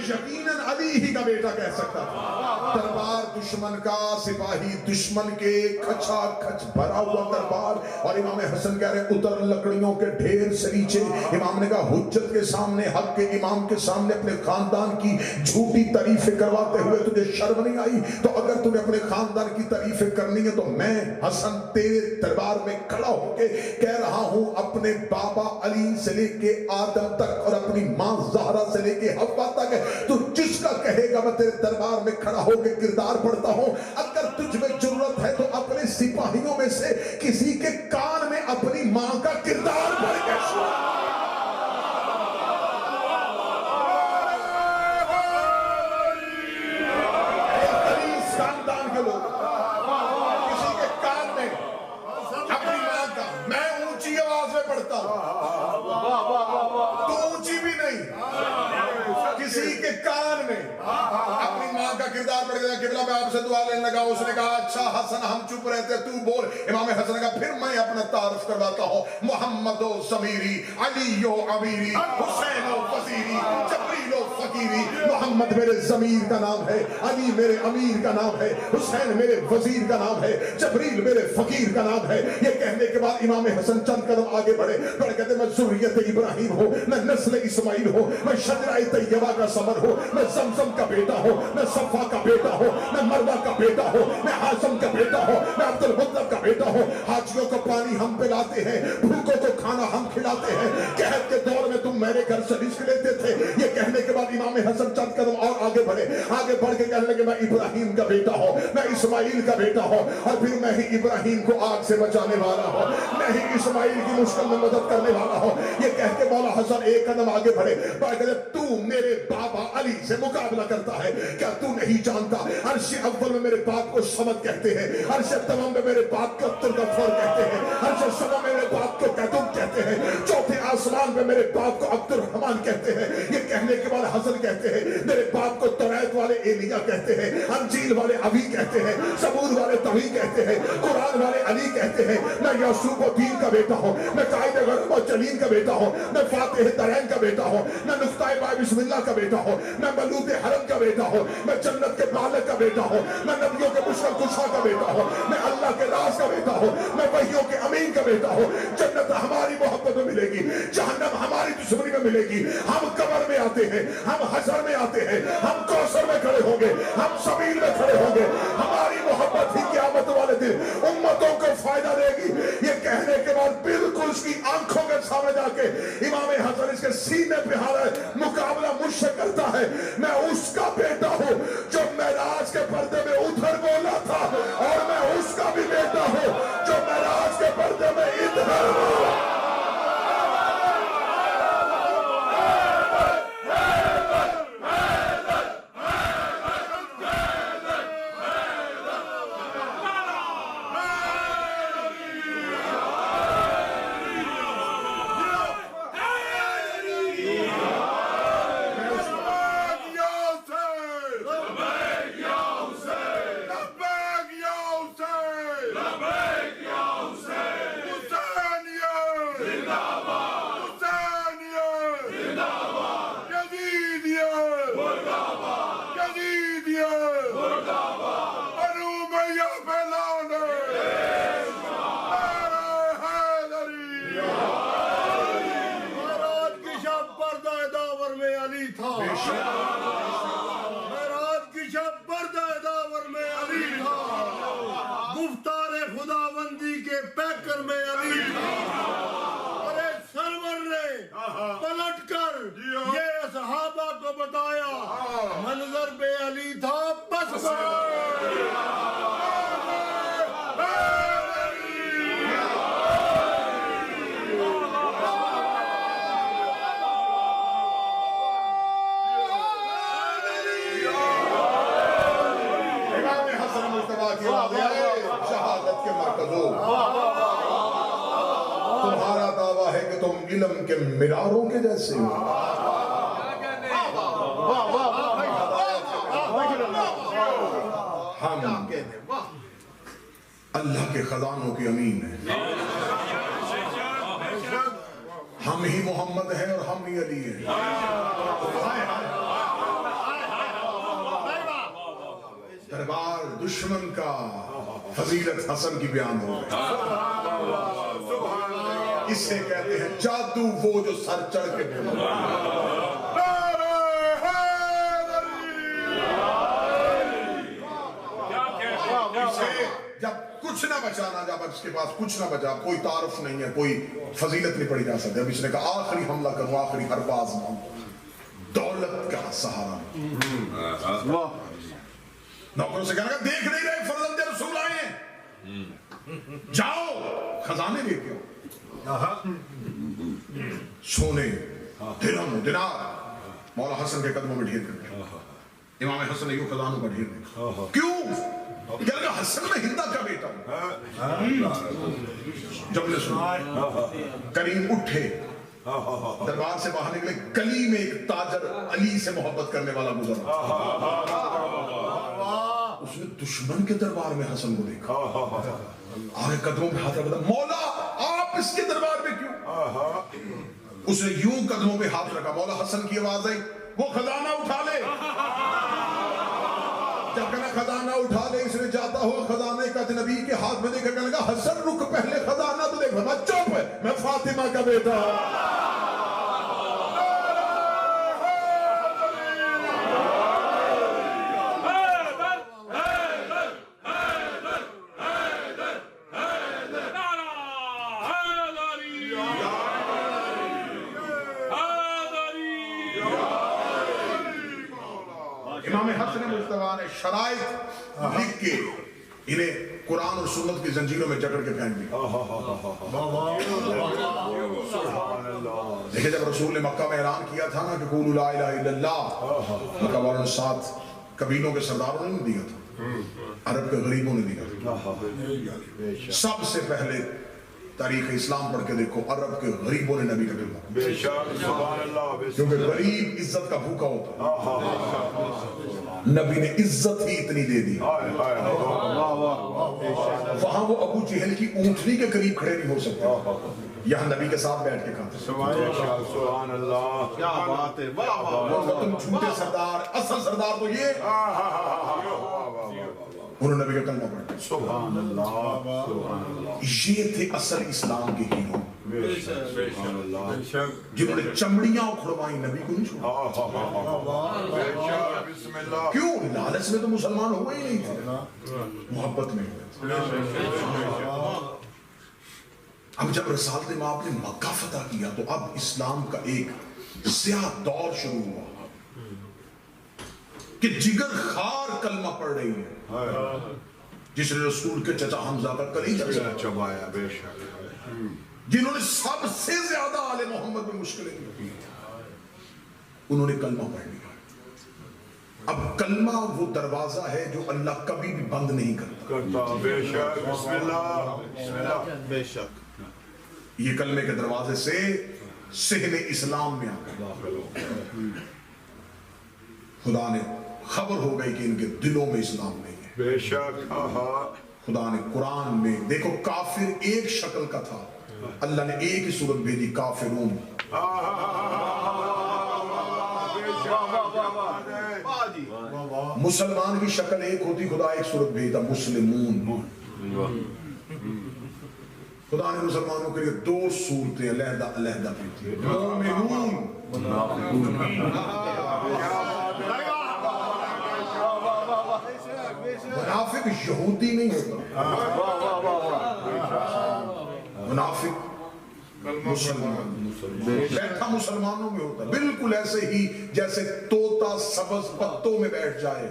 یقیناً علی ہی کا بیٹا کہہ سکتا تھا۔ دربار دشمن کا، سپاہی دشمن کے، کھچا کھچ بھرا ہوا دربار، اور امام حسن کہہ رہے اتر لکڑیوں کے ڈھیر سے نیچے۔ امام نے کہا حجت کے سامنے، حق کے امام کے سامنے اپنے خاندان کی جھوٹی تعریفیں کرواتے ہوئے تجھے شرم نہیں آئی؟ تو اگر تمہیں اپنے خاندان کی تعریفیں کرنی ہے تو میں حسن تیرے دربار میں کھڑا ہو کے کہہ رہا ہوں، اپنے بابا علی سے لے کے آدم تک اور اپنی ماں زہرا سے لے کے حوا تک، تو جس کا کہے گا میں تیرے دربار میں کھڑا ہو کے کردار پڑھتا ہوں۔ اگر تجھ میں ضرورت ہے تو اپنے سپاہیوں میں سے کسی کے کان میں اپنی ماں کا کردار پڑھ کے سن۔ خاندان کے لوگ کسی کے کان میں اپنی ماں کا، میں اونچی آواز میں پڑھتا ہوں، تو اونچی بھی نہیں، کسی کے کان میں اپنی ماں کا کردار پڑھ گیا۔ قبلہ میں آپ سے دعا لینے لگا، اس نے کہا اچھا حسن ہم چپ رہتے تو بول۔ امام حسن نے کہا پھر میں اپنا تعارف کرواتا ہوں، محمد و ضمیری، علی و امیری، حسین و وزیری، جبریل و فقیری۔ محمد میرے ضمیر کا نام ہے، علی میرے امیر کا نام ہے، حسین میرے وزیر کا نام ہے، جبریل میرے فقیر کا نام ہے۔ یہ کہنے کے بعد امام حسن چند قدم آگے بڑھے، بڑھ کہتے میں ذریت ابراہیم ہوں، میں نسل اسماعیل ہوں، میں شجرہ طیبہ کا ثمر ہوں، میں زمزم کا بیٹا ہوں، میں صفا کا بیٹا ہوں، میں مروہ کا بیٹا ہوں، میں ہاشم کا بیٹا ہوں، میں عبد المطلب کا بیٹا ہوں۔ حاجیوں کو پانی ہم پلاتے ہیں، بھوکوں کو کھانا ہم کھلاتے ہیں، قحط کے دور میں تم میرے گھر سے رزق لیتے تھے۔ یہ کہنے کے بعد امام حسن چند قدم اور آگے بڑھے، آگے بڑھ کے کہنے لگے میں ابراہیم کا بیٹا ہوں، میں اسماعیل کا بیٹا ہوں، اور پھر میں ہی ابراہیم کو آگ سے بچانے والا ہوں، میں ہی اسماعیل کی مشکل میں مدد کرنے والا ہوں۔ یہ کہہ کے مولا حسن ایک قدم آگے بڑھے، بڑھ کے تو میرے بابا علی سے مقابلہ کرتا ہے، کیا تو نہیں جانتا عرش اول میں میرے باپ کو صمد کہتے ہیں، عرش تمام میں میرے باپ کو عبد الغفور کہتے ہیں، عرش سما میں میرے باپ کو قیوم کہتے ہیں، چوتھے آسمان میں میرے باپ کو عبد الرحمن کہتے ہیں۔ یہ کہنے کے بعد حسن کہتے ہیں میرے باپ کو توریت والے ایلیا کہتے ہیں، انجیل والے ابی کہتے ہیں، زبور والے طوی کہتے ہیں، قرآن والے علی کہتے ہیں۔ میں یعقوب الدین کا بیٹا ہوں، میں قائد غرب و جلین کا بیٹا ہوں، میں فاتح درین کا بیٹا ہوں، میں نقطہ بائے بسم اللہ کا بیٹا ہوں، میں ملوت حرم کا بیٹا ہوں، میں جنت کے مالک کا بیٹا ہوں، میں نبیوں کے مشکل کشا کا بیٹا ہوں، میں اللہ کے راز کا بیٹا ہوں، میں وحیوں کے امین کا بیٹا ہوں۔ جنت ہماری محبت میں ملے گی، جہنم ہماری دشمنی میں ملے گی۔ ہم قبر میں آتے ہیں، ہم حشر میں آتے ہیں، ہم کوثر میں کھڑے ہوں گے، ہم سبیل میں کھڑے ہوں گے۔ ہماری محبت ہی قیامت والے دن امتوں کو فائدہ دے گی۔ یہ کہنے کے بعد بالکل اس کی آنکھوں کے سامنے جا کے امام حسن اس کے سینے پہ ہارا ہے، مقابلہ مجھ سے کرتا ہے، میں اس کا بیٹا ہوں جو معراج کے پردے میں ادھر بولا تھا، اور میں اس کا بھی بیٹا ہوں جو معراج کے پردے میں ادھر بولا۔ منظر بے علی تھا بس تناقضو، تمہارا دعویٰ ہے کہ تم علم کے مناروں کے جیسے ہو. ہم اللہ کے خزانوں کے امین ہیں. ہم ہی محمد ہیں اور ہم ہی علی ہیں. دربار دشمن کا فضیلت حسن کی بیان ہو گئی. اسے کہتے ہیں جادو وہ جو سر چڑھ کے جب کچھ نہ بچانا، جب اس کے پاس کچھ نہ بچا، کوئی تعارف نہیں ہے، کوئی فضیلت نہیں پڑھی جا سکتی. اب اس نے کہا آخری حملہ کروں، آخری حرب آزماؤں، دولت کا سہارا. نوکروں سے کہنا دیکھ نہیں رہے فرزند رسول آئے ہیں، جاؤ خزانے لے کے آؤ. سونے درہم دینار مولا حسن کے قدموں میں ڈھیر کر دیا. امام حسن نے یوں خزانوں کا ڈھیر دیکھا. کیوں؟ کہا حسن میں ہندا کا بیٹا ہوں. جب نے سنا کریم اٹھے، دربار سے باہر نکلے، گلی میں ایک تاجر علی سے محبت کرنے والا گزرا. اس نے دشمن کے دربار میں حسن کو دیکھا، آگے قدموں پہ ہاتھ رکھا. مولا آپ اس کے دربار میں کیوں؟ اس نے یوں قدموں پہ ہاتھ رکھا. مولا حسن کی آواز آئی وہ خزانہ اٹھا لے. جب کہنا خزانہ اٹھا لے، اس نے جاتا ہوا خزانے کا نبی کے ہاتھ میں دیکھا، کہنے لگا حسن رک پہلے خزانہ تو دیکھ. میں چپ ہے، میں فاطمہ کا بیٹا ہوں. امام حسن مجتبیٰ نے شرائط لکھ کے انہیں قرآن اور سنت کی زنجیروں میں جکڑ کے پھینک دیا. دیکھیں جب رسول نے مکہ میں اعلان کیا تھا نا کہ قولوا لا الہ الا اللہ، مکہ والوں نے 7 قبیلوں کے سرداروں نے دیا تھا، عرب کے غریبوں نے دیا تھا. سب سے پہلے تاریخ اسلام پڑھ کے دیکھو، عرب کے غریبوں نے نبی کا کلمہ، کیونکہ غریب عزت کا بھوکا ہوتا، نبی نے عزت ہی اتنی دے دی. وہاں وہ ابو جہل کی اونٹنی کے قریب کھڑے نہیں ہو سکتے، یہاں نبی کے ساتھ بیٹھ کے کھاتے. سبحان اللہ، کیا بات ہے. تم جھوٹے سردار، اصل سردار تو یہ. انہوں نے نبی کا کلمہ پڑھا. سبحان اللہ، یہ تھے اصل اسلام کے ہیرو، جنہوں نے چمڑیاں اکھڑوائیں، نبی کو نہیں چھوڑا. کیوں؟ لالچ میں تو مسلمان ہوئے ہی نہیں تھے، محبت میں ہوئے تھے. اب جب رسالت مآب نے مکہ فتح کیا تو اب اسلام کا ایک سیاہ دور شروع ہوا کہ جگر خار کلمہ پڑھ رہی ہے، جس نے رسول کے چچا حمزہ کا کلیجہ چبایا. بے شک، جنہوں نے سب سے زیادہ آل محمد میں مشکلیں کی، انہوں نے کلمہ پڑھ لیا. اب کلمہ وہ دروازہ ہے جو اللہ کبھی بھی بند نہیں کرتا. بے شک، بسم اللہ، بسم اللہ. بے شک، یہ کلمے کے دروازے سے صحن اسلام میں آ گئے. خدا نے خبر ہو گئی کہ ان کے دلوں میں اسلام نہیں ہے. بے شک. خدا نے قرآن میں دیکھو، کافر ایک شکل کا تھا، اللہ نے ایک ہی صورت بھیجی، کافرون. مسلمان کی شکل ایک ہوتی، خدا ایک صورت بھیجتا، مسلمون. خدا نے مسلمانوں کے لیے 2 صورتیں علیحدہ علیحدہ بھیجی، مومنون. منافق یہودی نہیں ہوتا، منافق مسلمان بیٹھا مسلمانوں میں ہوتا، بالکل ایسے ہی جیسے طوطا سبز پتوں میں بیٹھ جائے.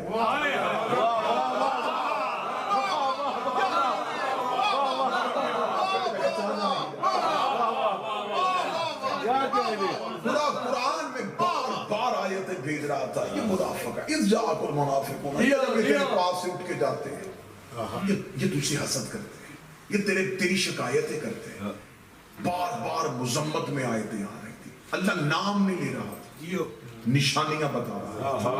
خدا قرآن میں بار بار آیتیں بھیج رہا تھا. یہ منافق ہے، اذ جاءکم المنافقون، یہ تیرے پاس سے اٹھ کے جاتے ہیں، یہ تجھ سے حسد کرتے ہیں، یہ تیری شکایتیں کرتے ہیں. بار بار مذمت میں آیتیں آ رہی تھی. اللہ نام نہیں لے رہا تھا, نشانیاں بتا رہا تھا.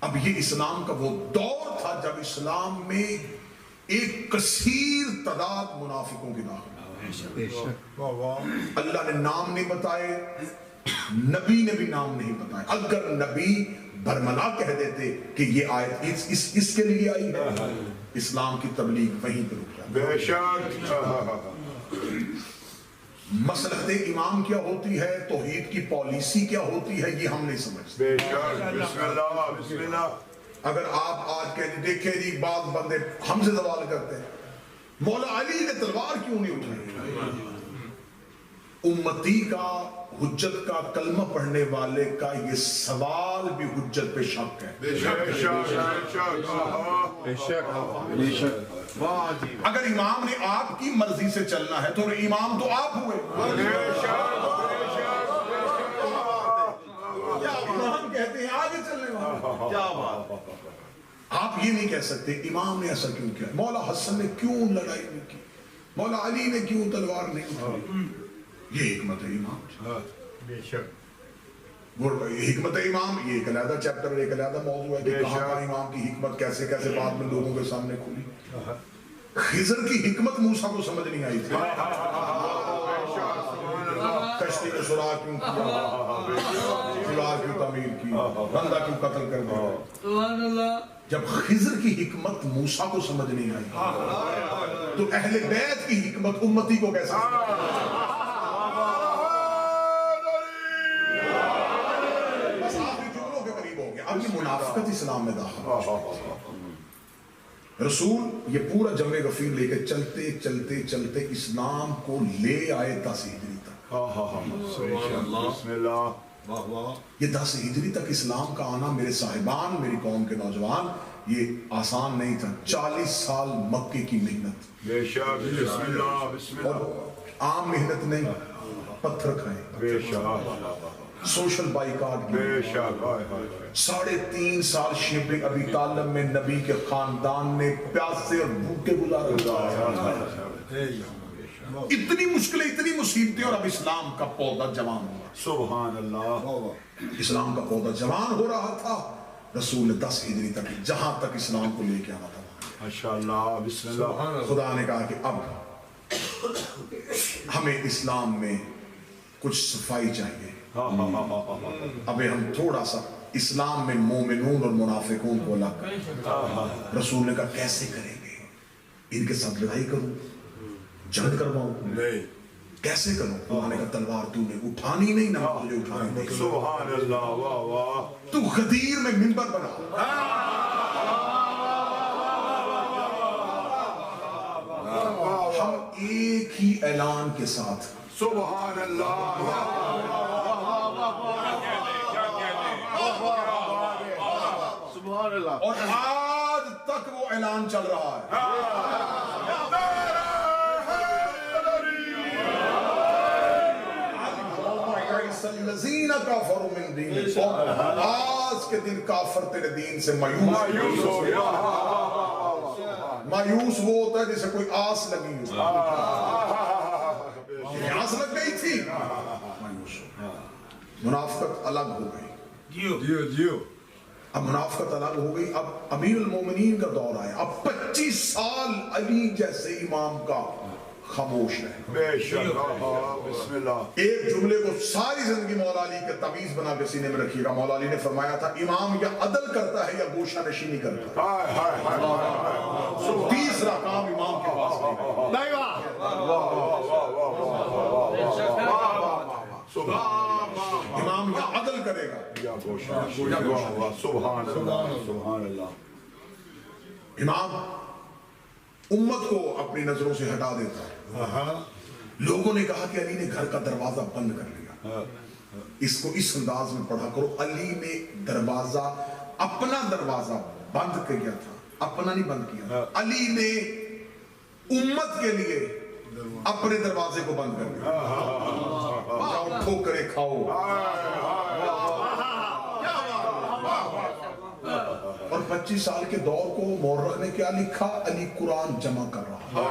اب یہ اسلام کا وہ دور تھا جب اسلام میں ایک کثیر تعداد منافقوں کی داخل. اللہ نے نام نہیں بتائے, نبی نے بھی نام نہیں بتائے. اگر نبی برملا کہہ دیتے کہ یہ آیت اس کے لیے آئی ہے, اسلام کی تبلیغ وہیں پر رک جاتی. بے شک. مصلحت امام کیا ہوتی ہے, توحید کی پالیسی کیا ہوتی ہے, یہ ہم نہیں سمجھتے. بے شک. بسم اللہ بسم اللہ. اگر آپ آج کہتے دیکھیں جی بعض بندے ہم سے سوال کرتے ہیں مولا علی نے تلوار کیوں نہیں اٹھائی. امتی کا, حجت کا, کلمہ پڑھنے والے کا یہ سوال بھی حجت پہ شک ہے. بے شک بے شک بے شک بے شک. اگر امام نے آپ کی مرضی سے چلنا ہے تو امام تو آپ ہوئے. ہم کہتے ہیں آگے چلنے والا. کیا بات. آپ یہ نہیں کہہ سکتے امام نے ایسا کیوں کیا, مولا حسن نے کیوں لڑائی نہیں کی, مولا علی نے کیوں تلوار نہیں اٹھائی. یہ حکمت امام. بے شک. حکمت امام یہ ایک علیحدہ چیپٹر, ایک علیحدہ موضوع ہے کہ کہاں کہاں امام کی حکمت کیسے کیسے بعد میں لوگوں کے سامنے کھلی. خضر کی حکمت موسیٰ کو سمجھ نہیں آئی تھی. کشتی کا سراغ کیوں کیا, دیوار کیوں تعمیر کی, بندہ کیوں قتل کر دیا. جب خضر کی حکمت موسیٰ کو سمجھ نہیں آئی تو اہل بیت کی حکمت امتی کو کیسے سمجھ آئی. بس آخری جملوں کے قریب ہو گیا. اب یہ منافقت اسلام میں داخل. رسول یہ پورا جمع غفیر لے کے چلتے چلتے چلتے اسلام کو لے آئے 10 ہجری تک. بسم اللہ. یہ 10 ہجری تک اسلام کا آنا میرے صاحبان, میری قوم کے نوجوان, یہ آسان نہیں تھا. 40 سال مکے کی محنت. بے شک. بسم اللہ بسم اللہ. اور عام محنت نہیں, پتھر کھائے, بے شک. سوشل بائیکاٹ بے شک. 3.5 سال شیب ابی طالب میں نبی کے خاندان نے پیاسے اور بھوکے گزارا. اتنی مشکلیں, اتنی مصیبتیں, اور اب اسلام کا پودا جوان ہوا. سبحان اللہ. اسلام کا پودا جوان ہو رہا تھا. رسول نے 10 ہجری تک جہاں تک اسلام کو لے کے آنا تھا. ماشاءاللہ. بسم اللہ. خدا نے کہا کہ اب ہمیں اسلام میں کچھ صفائی چاہیے. اب ہم تھوڑا سا اسلام میں مومنون اور منافقون کو الگ. رسول نے کہا کیسے کریں گے, ان کے ساتھ لڑائی کروں, جنگ کرواؤں, کیسے کروں. خدا نے کہا تلوار تو نے اٹھانی نہیں, نہ مجھے اٹھانی نہیں. سبحان اللہ. واہ واہ. تو غدیر میں منبر بنا. ہم ایک ہی اعلان کے ساتھ سبحان اللہ. سبحان اللہ. اور آج تک وہ اعلان چل رہا ہے. الذین کفروا من دینکم, آج کے دن کافر تیرے دین سے مایوس ہو گیا. مایوس وہ ہوتا ہے جسے کوئی آس لگی ہو. آس لگ گئی تھی, مایوس ہو. منافقت الگ ہو گئی. اب منافقت الگ ہو گئی. اب امیر المومنین کا دور آیا. اب 25 سال علی جیسے امام کا خاموش رہے. بے شک. بسم اللہ. ایک جملے کو ساری زندگی مولا علی کا تعویذ بنا کے سینے میں رکھیے گا. مولا علی نے فرمایا تھا امام یا عدل کرتا ہے یا گوشہ نشینی کرتا ہے. تیسرا کام امام کے پاس نہیں. امام یا عدل کرے گا یا گوشہ. سبحان اللہ. سبحان اللہ. امام امت کو اپنی نظروں سے ہٹا دیتا ہے. لوگوں نے کہا کہ علی نے گھر کا دروازہ بند کر لیا. اس کو اس انداز میں پڑھا کرو. علی نے دروازہ, اپنا دروازہ بند کیا تھا, اپنا نہیں بند کیا. علی نے امت کے لیے اپنے دروازے کو بند کر دیا. جاؤ ٹھوکریں کھاؤ. اور 25 سال کے دور کو مورخ نے کیا لکھا؟ علی قرآن جمع کر رہا.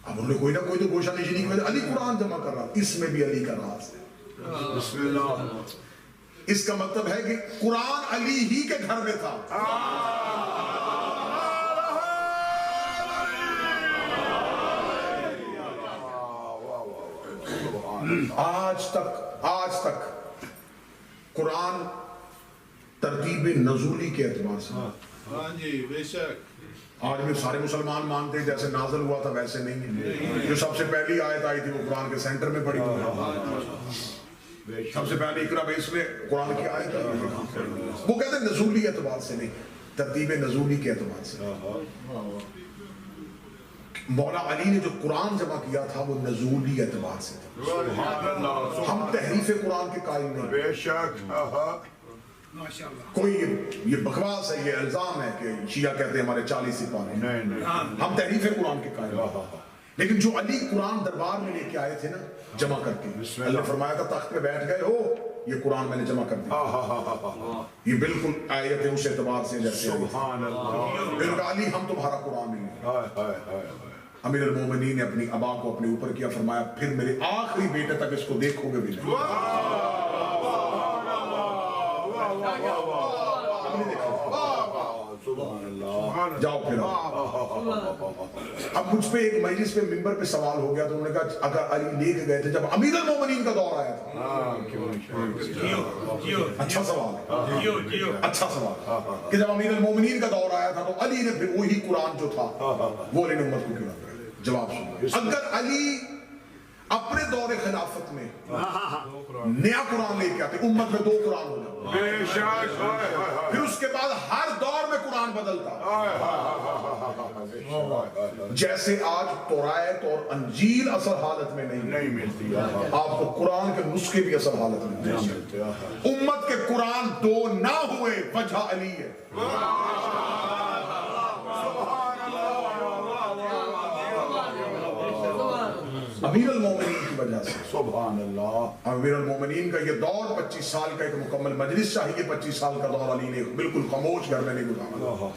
اب انہوں نے کوئی نہ کوئی تو گوشہ نشینی کی وجہ علی قرآن جمع کر رہا. اس میں بھی علی کا راز ہے. بسم اللہ. اس کا مطلب ہے کہ قرآن علی ہی کے گھر میں تھا. آج تک قرآن ترتیب نزولی کے اعتبار سے. ہاں جی بے شک. آج بھی سارے مسلمان مانتے ہیں جیسے نازل ہوا تھا ویسے نہیں ہے. جو سب سے پہلی آیت آئی تھی وہ قرآن کے سینٹر میں پڑی. سب سے پہلے اقرا بیس میں قرآن کی آیت آئی. وہ کہتے ہیں نزولی اعتبار سے نہیں، ترتیب نزولی کے اعتبار سے. مولا علی نے جو قرآن جمع کیا تھا وہ نزولی اعتبار سے تھا. ہم تحریف قرآن کے قائل نہیں. بے شک. کوئی یہ بکواس ہے، یہ الزام ہے کہ شیعہ کہتے ہیں ہمارے 40 سپارے. ہم تحریف قرآن کے قائل نہیں. لیکن جو علی قرآن دربار میں لے کے آئے تھے نا جمع کر کے، اللہ فرمایا تھا تخت پہ بیٹھ گئے ہو یہ قرآن میں نے جمع کر دیا. یہ بالکل آیت ہے اس اعتبار سے جیسے علی ہم تمہارا قرآن نہیں. امیر المومنین نے اپنی ابا کو اپنے اوپر کیا، فرمایا پھر میرے آخری بیٹے تک اس کو دیکھو گے بھی نہیں. جاؤ پھر. اب مجھ پہ ایک مجلس پہ ممبر پہ سوال ہو گیا تو انہوں نے کہا اگر علی لے کے گئے تھے جب امیر المومنین کا دور آیا تھا. اچھا سوال ہے، اچھا سوال کہ جب امیر المومنین کا دور آیا تھا تو علی نے پھر وہی قرآن جو تھا وہ علی نے امت کو کیوں نہ کرا. جواب سنو. اگر علی اپنے دور خلافت میں نیا قرآن لے کے آتے امت میں 2 قرآن ہو جاتے. پھر اس کے بعد ہر دور میں قرآن بدلتا. جیسے آج تورات اور انجیل اصل حالت میں نہیں ملتی، آپ کو قرآن کے نسخے بھی اصل حالت میں نہیں ملتے. امت کے قرآن 2 نہ ہوئے وجہ علی ہے. امیر المومنین کی وجہ سے. سبحان اللہ. امیر المومنین کا یہ دور 25 سال کا ایک مکمل مجلس چاہیے. 25 سال کا دور علی نے بالکل خاموش گھر میں نہیں گزارا.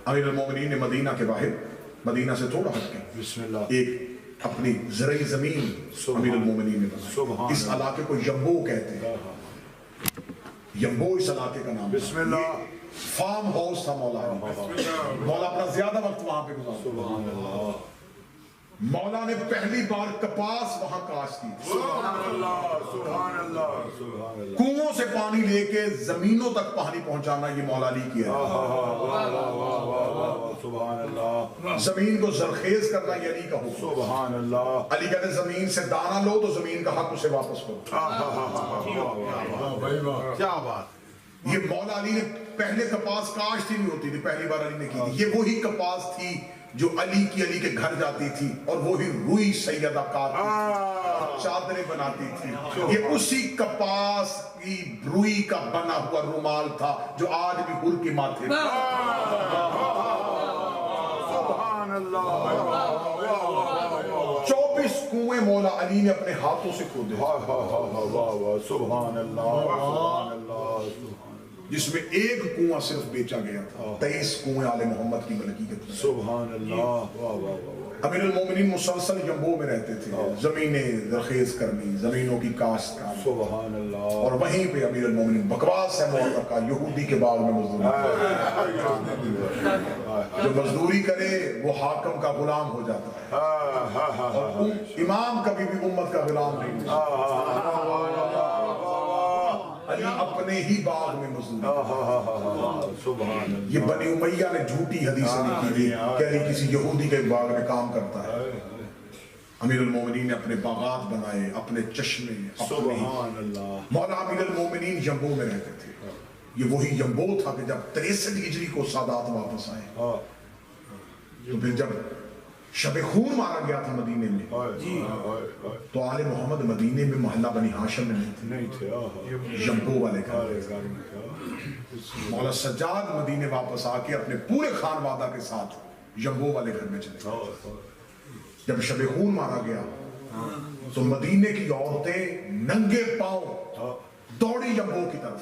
امیر المومنین نے مدینہ کے باہر، مدینہ سے تھوڑا ہٹ کے ایک اپنی زرعی زمین امیر المومنین نے بنائی. اس علاقے کو یمبو کہتے ہیں. یمبو اس علاقے کا نام. بسم اللہ. فارم ہاؤس تھا مولا. مولا اپنا زیادہ وقت وہاں پہ گزارا. سبحان اللہ. مولا نے پہلی بار کپاس وہاں کاشت کی. سبحان اللہ. سبحان اللہ. کنووں سے پانی لے کے زمینوں تک پانی پہنچانا یہ مولا علی کی ہے. سبحان اللہ. زمین کو زرخیز کرنا یہ علی کا حکم. سبحان اللہ. علی کہتے ہیں زمین سے دانا لو تو زمین کا حق اسے واپس کرو. کیا بات. یہ مولا علی نے پہلے کپاس کاشت ہی نہیں ہوتی تھی، پہلی بار علی نے کی تھی. یہ وہی کپاس تھی جو علی کے گھر جاتی تھی اور وہی روئی سیدہ کاٹتی اور چادریں بناتی تھی. یہ اسی کپاس کی روئی کا بنا ہوا رومال تھا جو آج بھی حر کے ماتھے. سبحان اللہ. 24 کنویں مولا علی نے اپنے ہاتھوں سے کھودے. سبحان اللہ. جس میں ایک کنواں صرف بیچا گیا تھا. 23 کنویں آل محمد کی ملکیت. سبحان اللہ. امیر المومنین مسلسل یمبو میں رہتے تھے، زمینیں زرخیز کرنی، زمینوں کی کاشت کرنا. سبحان اللہ. اور وہیں پہ امیر المومنین بکواس ہے مورخ کا یہودی کے باغ میں مزدوری. جو مزدوری کرے وہ حاکم کا غلام ہو جاتا ہے اور امام کبھی بھی امت کا غلام نہیں. علی اپنے ہی باغ میں مزدوری. یہ بنی امیہ نے جھوٹی حدیثیں لکھی تھی کہ علی کسی یہودی کے باغ میں کام کرتا ہے. امیر المومنین نے اپنے باغات بنائے، اپنے چشمے. سبحان اللہ. مولا امیر المومنین یمبو میں رہتے تھے. یہ وہی یمبو تھا کہ جب 63 ہجری کو سادات واپس آئے تو پھر جب شب خون مارا گیا تھا مدینے میں تو آل محمد مدینے میں محلہ بنی ہاشم میں نہیں تھے، یمبو والے گھر. مولا سجاد مدینے واپس آ کے اپنے پورے خانوادہ کے ساتھ یمبو والے گھر میں چلے گئے. جب شب خون مارا گیا تو مدینے کی عورتیں ننگے پاؤں دوڑی یمبو کی طرف.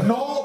9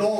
9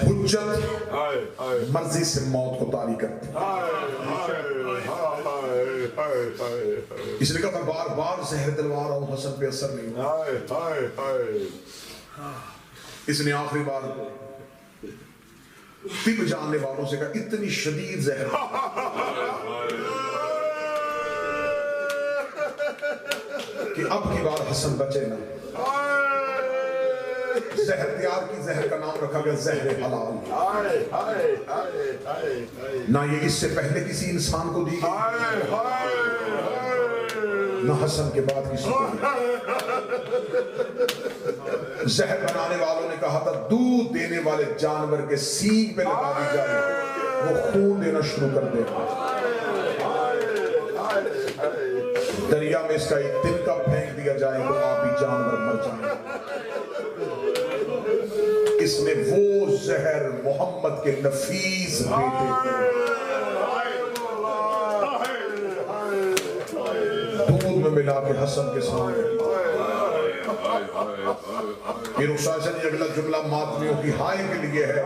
حجت مرضی سے موت کو طاری کرتی. اس نے کہا میں بار بار زہر دلوا رہا ہوں, حسن پہ اثر نہیں ہوا. اس نے آخری بار طب جاننے والوں سے کہا اتنی شدید زہر کہ اب کی بار حسن بچے نہ. زہر تیار کی, زہر کا نام رکھا گیا زہر حلال. نہ یہ اس سے پہلے کسی انسان کو دی گئی, نہ حسن کے بعد کسی کو. زہر بنانے والوں نے کہا تھا دودھ دینے والے جانور کے سینگ پہ لگا دی جائے, وہ خون دینا شروع کر دے. دریا میں اس کا ایک دن کا پھینک دیا جائے تو آپ بھی جانور مر جائیں. اس نے وہ زہر محمد کے نفیس بیٹے دودھ میں ملا کے حسن کے سامنے. یہ رخسار سے اگلا جملہ ماتمیوں کی ہائے کے لیے ہے,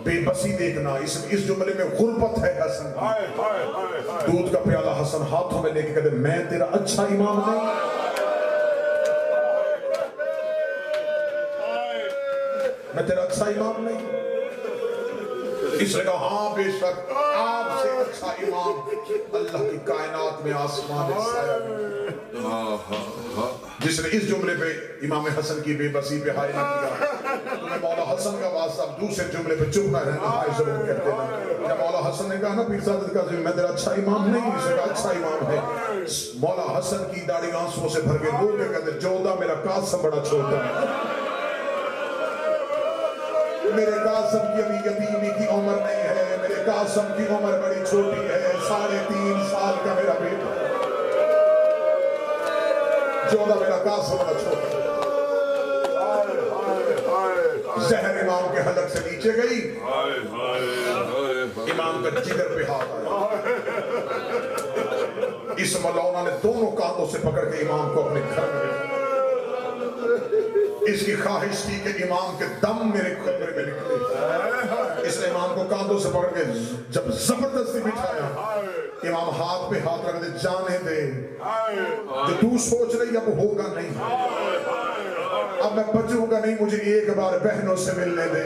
بے بسی دیکھنا. اس جملے میں غربت ہے حسن کی. دودھ کا پیالہ حسن ہاتھوں میں لے کے کہتے میں تیرا اچھا امام نہیں, میں تیرا اچھا امام نہیں. اس نے کہا ہاں بے شک آپ سے اچھا امام اللہ کی کائنات میں آسمان سایہ. جس نے اس جملے پہ امام حسن کی بے بسی پہ ہائے نہ کیا, تمہیں مولا حسن کا واسطہ دوسرے جملے پہ چپ نہ رہنا, ہائے ضرور کہتے نا. جب مولا حسن نے کہا نا پیر صادق کا میں تیرا اچھا امام نہیں, اس نے کہا اچھا امام ہے. مولا حسن کی داڑھی آنسوؤں سے بھر کے لوگ کہتے جودہ میرا قاسم بڑا چھوٹا ہے, میرے قاسم کی ابھی یتیمی کی عمر نہیں ہے, میرے قاسم کی عمر بڑی چھوٹی ہے, 3.5 سال کا میرا بیٹا. جودہ میرا قاسم بڑا چھوٹا ہے. زہر امام کے حلق سے نیچے گئی, امام کا جگر پہ ہاتھ آیا. اس مولانا نے دونوں کاندھوں سے پکڑ کے امام کو اپنے گھر میں بٹھایا. اس کی خواہش تھی کہ امام کے دم میرے کمرے میں نکلے. اس نے امام کو کاندھوں سے پکڑ کے جب زبردستی بٹھایا, امام ہاتھ پہ ہاتھ رکھ دے, جانے دے جو تو سوچ رہی اب ہوگا نہیں, اب میں بچوں گا نہیں, مجھے ایک بار بہنوں سے ملنے دے.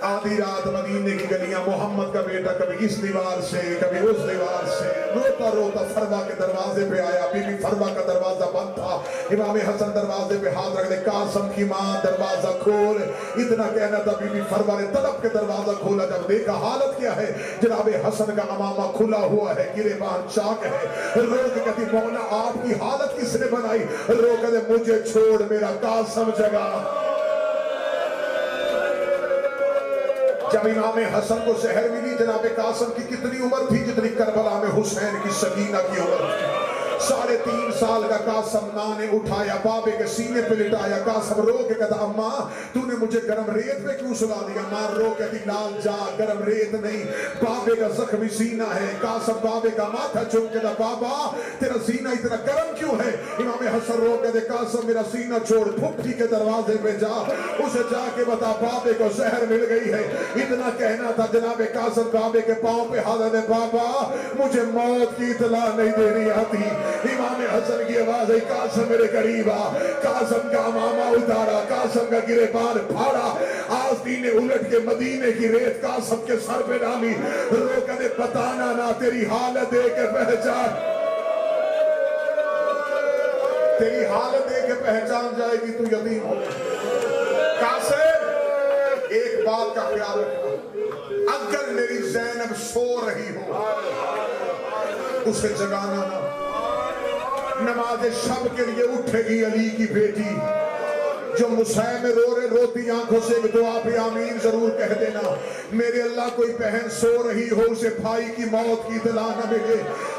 آدھی رات مدینے کی گلیاں, محمد کا بیٹا کبھی اس دیوار سے کبھی اس دیوار سے روتا روتا فروا کے دروازے پہ آیا. بی بی فروا کا دروازہ بند تھا. امام حسن دروازے پہ ہاتھ رکھ دے, قاسم کی ماں دروازہ کھول. اتنا کہنا تھا, بی بی فروا نے تڑپ کے دروازہ کھولا. جب دیکھا حالت کیا ہے, جناب حسن کا امامہ کھلا ہوا ہے, گریبان چاک ہے. رو کے کہتی مولا آپ کی حالت کس نے بنائی؟ رو کہتے مجھے چھوڑ میرا قاسم جگا. جب امام حسن کو زہر ملی, جناب قاسم کی کتنی عمر تھی جتنی کربلا میں حسین کی سکینہ کی عمر تھی. 3.5 سال کا قاسم ماں نے اٹھایا, بابے کے سینے پہ لٹایا. قاسم رو کے کہتا اماں تو نے مجھے گرم ریت پہ کیوں سلا دیا؟ ماں رو کہتی لال جا, گرم ریت نہیں, بابے کا زخمی سینہ ہے. قاسم بابے کا ماتھا چوم کے کہتا بابا تیرا سینہ اتنا گرم کیوں ہے؟ امام حسن رو کہتے قاسم میرا سینہ چھوڑ, پھپھی کے دروازے پہ جا, اسے جا کے بتا بابے کو زہر مل گئی ہے. اتنا کہنا تھا, جناب قاسم بابے کے پاؤں پہ ہاتھ دے, بابا مجھے موت کی اطلاع نہیں دینی آتی. امام حسن کی آواز ہے قاسم میرے قریب آ. قاسم کا امامہ اتارا, قاسم کا گریبان پھاڑا, آستین نے الٹ کے مدینے کی ریت قاسم کے سر پہ ڈالی. رو کہتے بتانا نہ تیری حالت دے کے پہچان, تیری حالت دے کے پہچان جائے گی تو یتیم ہو. قاسم ایک بات کا خیال رکھنا, اگر میری زینب سو رہی ہو اسے جگانا نہ. نماز شب کے لیے اٹھے گی علی کی بیٹی, جو مسیح میں رو رہے روتی آنکھوں سے ایک دعا پہ آمین ضرور کہہ دینا. میرے اللہ کوئی بہن سو رہی ہو, اسے بھائی کی موت کی اطلاع نہ ملے,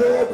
2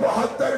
72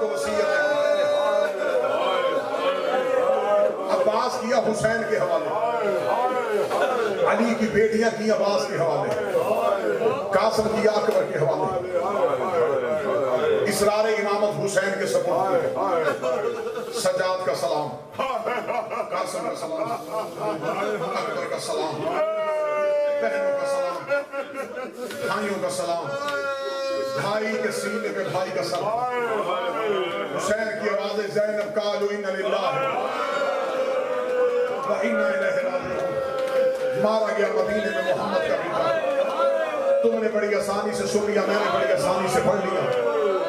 کو وصیت ہے. عباس کیا حسین کے حوالے, علی کی بیٹیاں کی عباس کے حوالے, قاسم کیا اکبر کے حوالے, اسرار امامت حسین کے سپرد, سجاد کا سلام, قاسم کا سلام, اکبر کا سلام, بہنوں کا سلام, بھائیوں کا سلام, بھائی کے سینے پہ بھائی کا سلام. حسین کی آواز زینب قالو ان للہ و انا الیہ راجعون. مارا گیا مدینے میں محمد کا بیٹا. تم نے بڑی آسانی سے سن لیا, میں نے بڑی آسانی سے پڑھ لیا.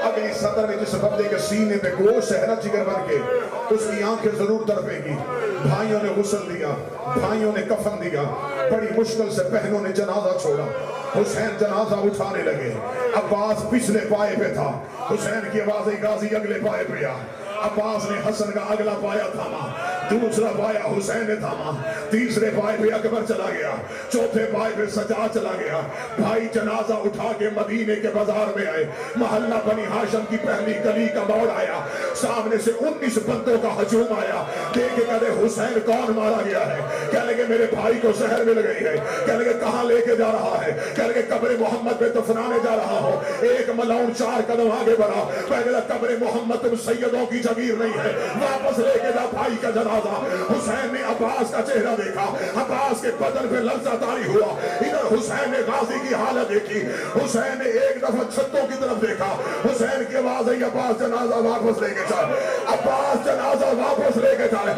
اگلی سطر میں جس بندے کے سینے پہ گوشت ہے نا جگر بن کے, اس کی آنکھیں ضرور تڑپیں گی. بھائیوں نے غسل دیا, بھائیوں نے کفن دیا, بڑی مشکل سے بہنوں نے جنازہ چھوڑا. حسین جنازہ اٹھانے لگے. عباس پچھلے پائے پہ تھا, حسین کی آواز غازی اگلے پائے پہ آ. عباس نے حسن کا اگلا پایا تھاما, دوسرا پایا حسین نے تھاما, تیسرے پائے پہ اکبر چلا گیا, چوتھے پائے پہ سجاد چلا گیا. بھائی جنازہ اٹھا کے مدینے کے بازار میں آئے. محلہ بنی ہاشم کی پہلی گلی کا موڑ آیا, سامنے سے 19 بندوں کا ہجوم آیا. دیکھے کہتے حسین کون مارا گیا ہے؟ کہنے لگے میرے بھائی کو زہر مل گئی ہے. کہنے لگے کہاں لے کے جا رہا ہے؟ کہنے لگے قبر محمد پہ دفنانے جا رہا ہو. ایک ملعون 4 قدم آگے بڑھا, کہنے لگا قبر محمد تم سیدوں کی جگیر نہیں ہے, واپس لے کے جا بھائی کا جنازہ. حسین نے عباس کا چہرہ دیکھا, عباس کے بدن پہ لرزہ طاری ہوا. ادھر حسین نے غازی کی حالت دیکھی. حسین نے ایک دفعہ چھتوں کی طرف دیکھا. حسین کی آواز ہے عباس جنازہ واپس لے کے جائے, عباس جنازہ واپس لے کے جائے.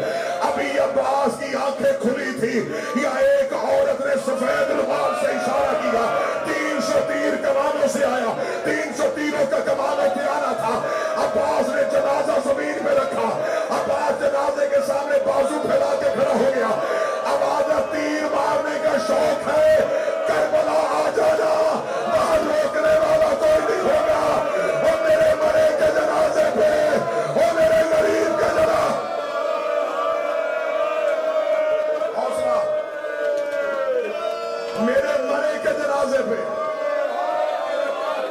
ابھی عباس کی آنکھیں کھلی تھی یا ایک عورت نے سفید لباس سے اشارہ کیا. 300 تیر کمانوں سے آیا, 300 تیروں کا کمانوں پہ آنا تھا. عباس نے جنازہ زمین پہ رکھا. عباس جنازے کے سامنے بازو پھیلا کے کھڑا ہو گیا. آواز تیر مارنے کا شوق ہے, کربلا آ جانا, وہاں روکنے والا کوئی نہیں ہوگا. اور میرے مرے کے جنازے پہ, اور میرے غریب کا جنازہ, حوصلہ, میرے مرے کے جنازے پہ,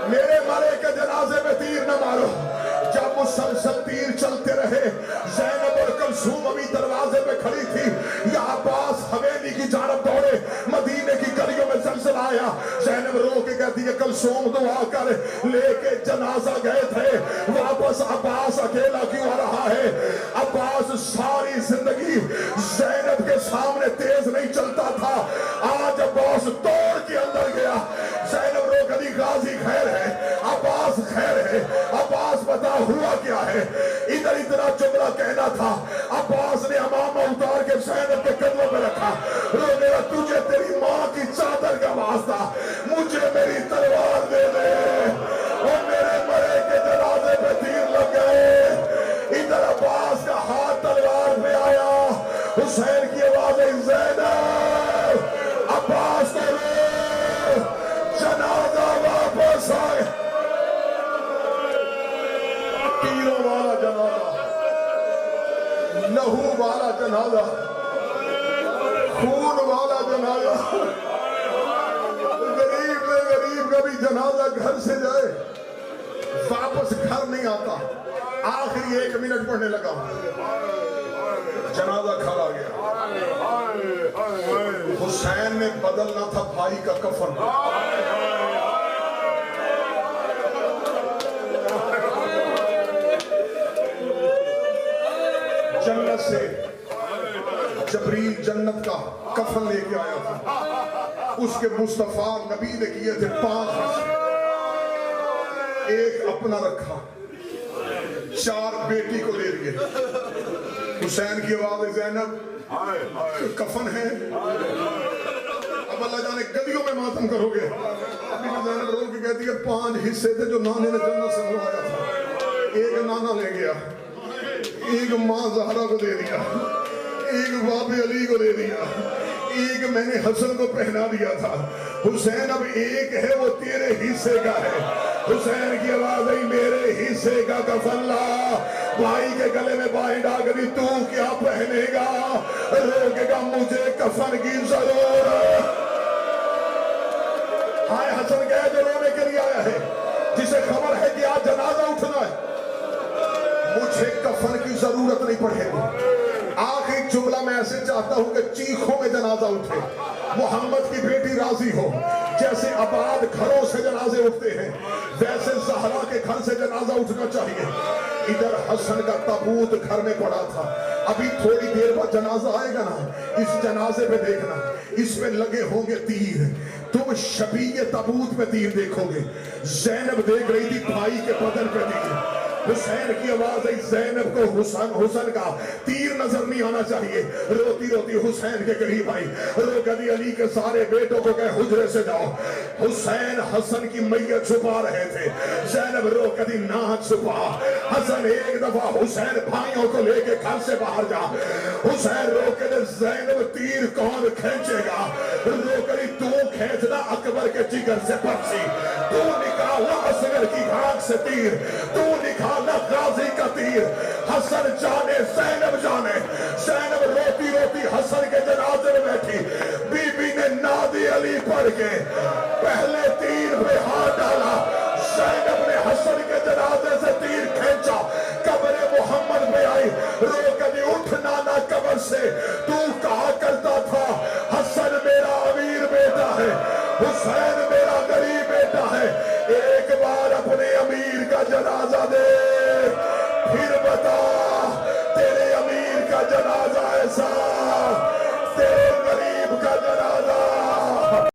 میرے مرے کے جنازے پہ تیر نہ مارو. جب مسلسل تیر چلتے رہے, زینب اور کلثوم ابھی دروازے پہ کھڑی تھی. یا عباس حویلی کی جانب دوڑے, مدینے کی گلیوں میں زلزلہ آیا. زینب رو کے کہتی ہے کلثوم دعا کر, لے کے جنازہ گئے تھے, واپس عباس اکیلا کیوں آ رہا ہے؟ عباس ساری زندگی زینب کے سامنے تیز نہیں چلتا تھا, آج عباس توڑ کے اندر گیا. زینب رو کہتی غازی خیر ہے, عباس خیر ہے, عباس بتا ہوا کیا ہے؟ ادھر اتنا جملہ کہنا تھا, عباس نے امامہ اتار کے زینب کے قدموں پہ رکھا. رو میرا تجھے تیری ماں کی چادر کا واسطہ, مجھے میری تلوار دے دے. اور میرے مرے کے جنازے پہ تیر لگ گئے. ادھر عباس کا ہاتھ تلوار پہ آیا. حسین کی آواز ہے زینب, عباس کو رو, جنازہ واپس آئے. تیروں والا جنازہ, لہو والا جنازہ, خون والا جنازہ. غریب میں غریب کا بھی جنازہ گھر سے جائے, واپس گھر نہیں آتا. آخری 1 منٹ پڑھنے لگا, جنازہ گھر آ گیا. حسین نے بدلنا تھا بھائی کا کفن. جنت سے جبریل جنت کا کفن لے کے آیا تھا. اس کے مصطفیٰ نبی نے کیے تھے 5 حصے, ایک اپنا رکھا, 4 بیٹی کو دے دیے. حسین کی آواز ہے زینب کفن ہے. اب اللہ جانے گلیوں میں ماتم کرو گے. ابھی زینب رو کے کہتی ہے 5 حصے تھے جو نانے نے جنت سے منوایا تھا. ایک نانا لے گیا, ایک ماں زہرا کو دے دیا, ایک باپ علی کو دے دیا, ایک میں نے حسن کو پہنا دیا تھا. حسین اب ایک ہے وہ تیرے حصے کا ہے. حسین کی آواز ہے میرے حصے کا کفن لا. بھائی کے گلے میں بائیں ڈاگری, تو کیا پہنے گا؟ روکے گا مجھے کفن کی ضرورت. ہائے حسن کہے جو رونے کے لیے آیا ہے, جسے خبر ہے کہ آج جنازہ اٹھنا ہے. کفن کی ضرورت نہیں پڑے گی۔ آخری جملہ میں ایسے چاہتا ہوں کہ چیخوں میں جنازہ اٹھے، محمد کی بیٹی راضی ہو۔ جیسے آباد گھروں سے جنازے اٹھتے ہیں ویسے زہرا کے گھر سے جنازہ اٹھنا چاہیے۔ ادھر حسن کا تابوت گھر میں پڑا تھا، ابھی تھوڑی دیر بعد جنازہ آئے گا نا، اس جنازے پہ دیکھنا اس میں لگے ہوں گے تیر، تم شبیہ تابوت میں تیر دیکھو گے۔ زینب دیکھ رہی تھی بھائی کے بدن پہ تیر، حسین کی آواز آئی، زینب کو حسن کا تیر نظر نہیں آنا چاہیے۔ روتی روتی حسین کے قریب آئی، رو کہتی علی کے سارے بیٹوں کو کہے حجرے سے جاؤ۔ حسین حسن کی میت چھپا رہے تھے، زینب رو کہتی نہ چھپا۔ حسن ایک دفعہ حسین بھائیوں کو لے کے گھر سے باہر جا۔ حسین رو کہتے زینب تیر کون کھینچے گا؟ رو کہتی تو کھینچنا اکبر کے جگر سے پرچی، تو نکالا اصغر کی آنکھ سے تیر، تو نکالا غازی کا تیر۔ حسن جانے زینب جانے، زینب روتی روتی حسن کے جنازے میں بیٹھی، بی بی نے نادی علی پڑھ کے پہلے تیر پہ ہاتھ ڈالا۔ زینب نے حسن کے جنازے سے تیر کھینچا، قبر محمد پہ آئی، رو کہتی اٹھ نانا قبر سے، تو کہا کرتا تھا حسن میرا امیر بیٹا ہے، حسین میرا غریب بیٹا ہے، ایک بار اپنے امیر کا جنازہ دے، پھر بتا تیرے امیر کا جنازہ ایسا، تیرے غریب کا جنازہ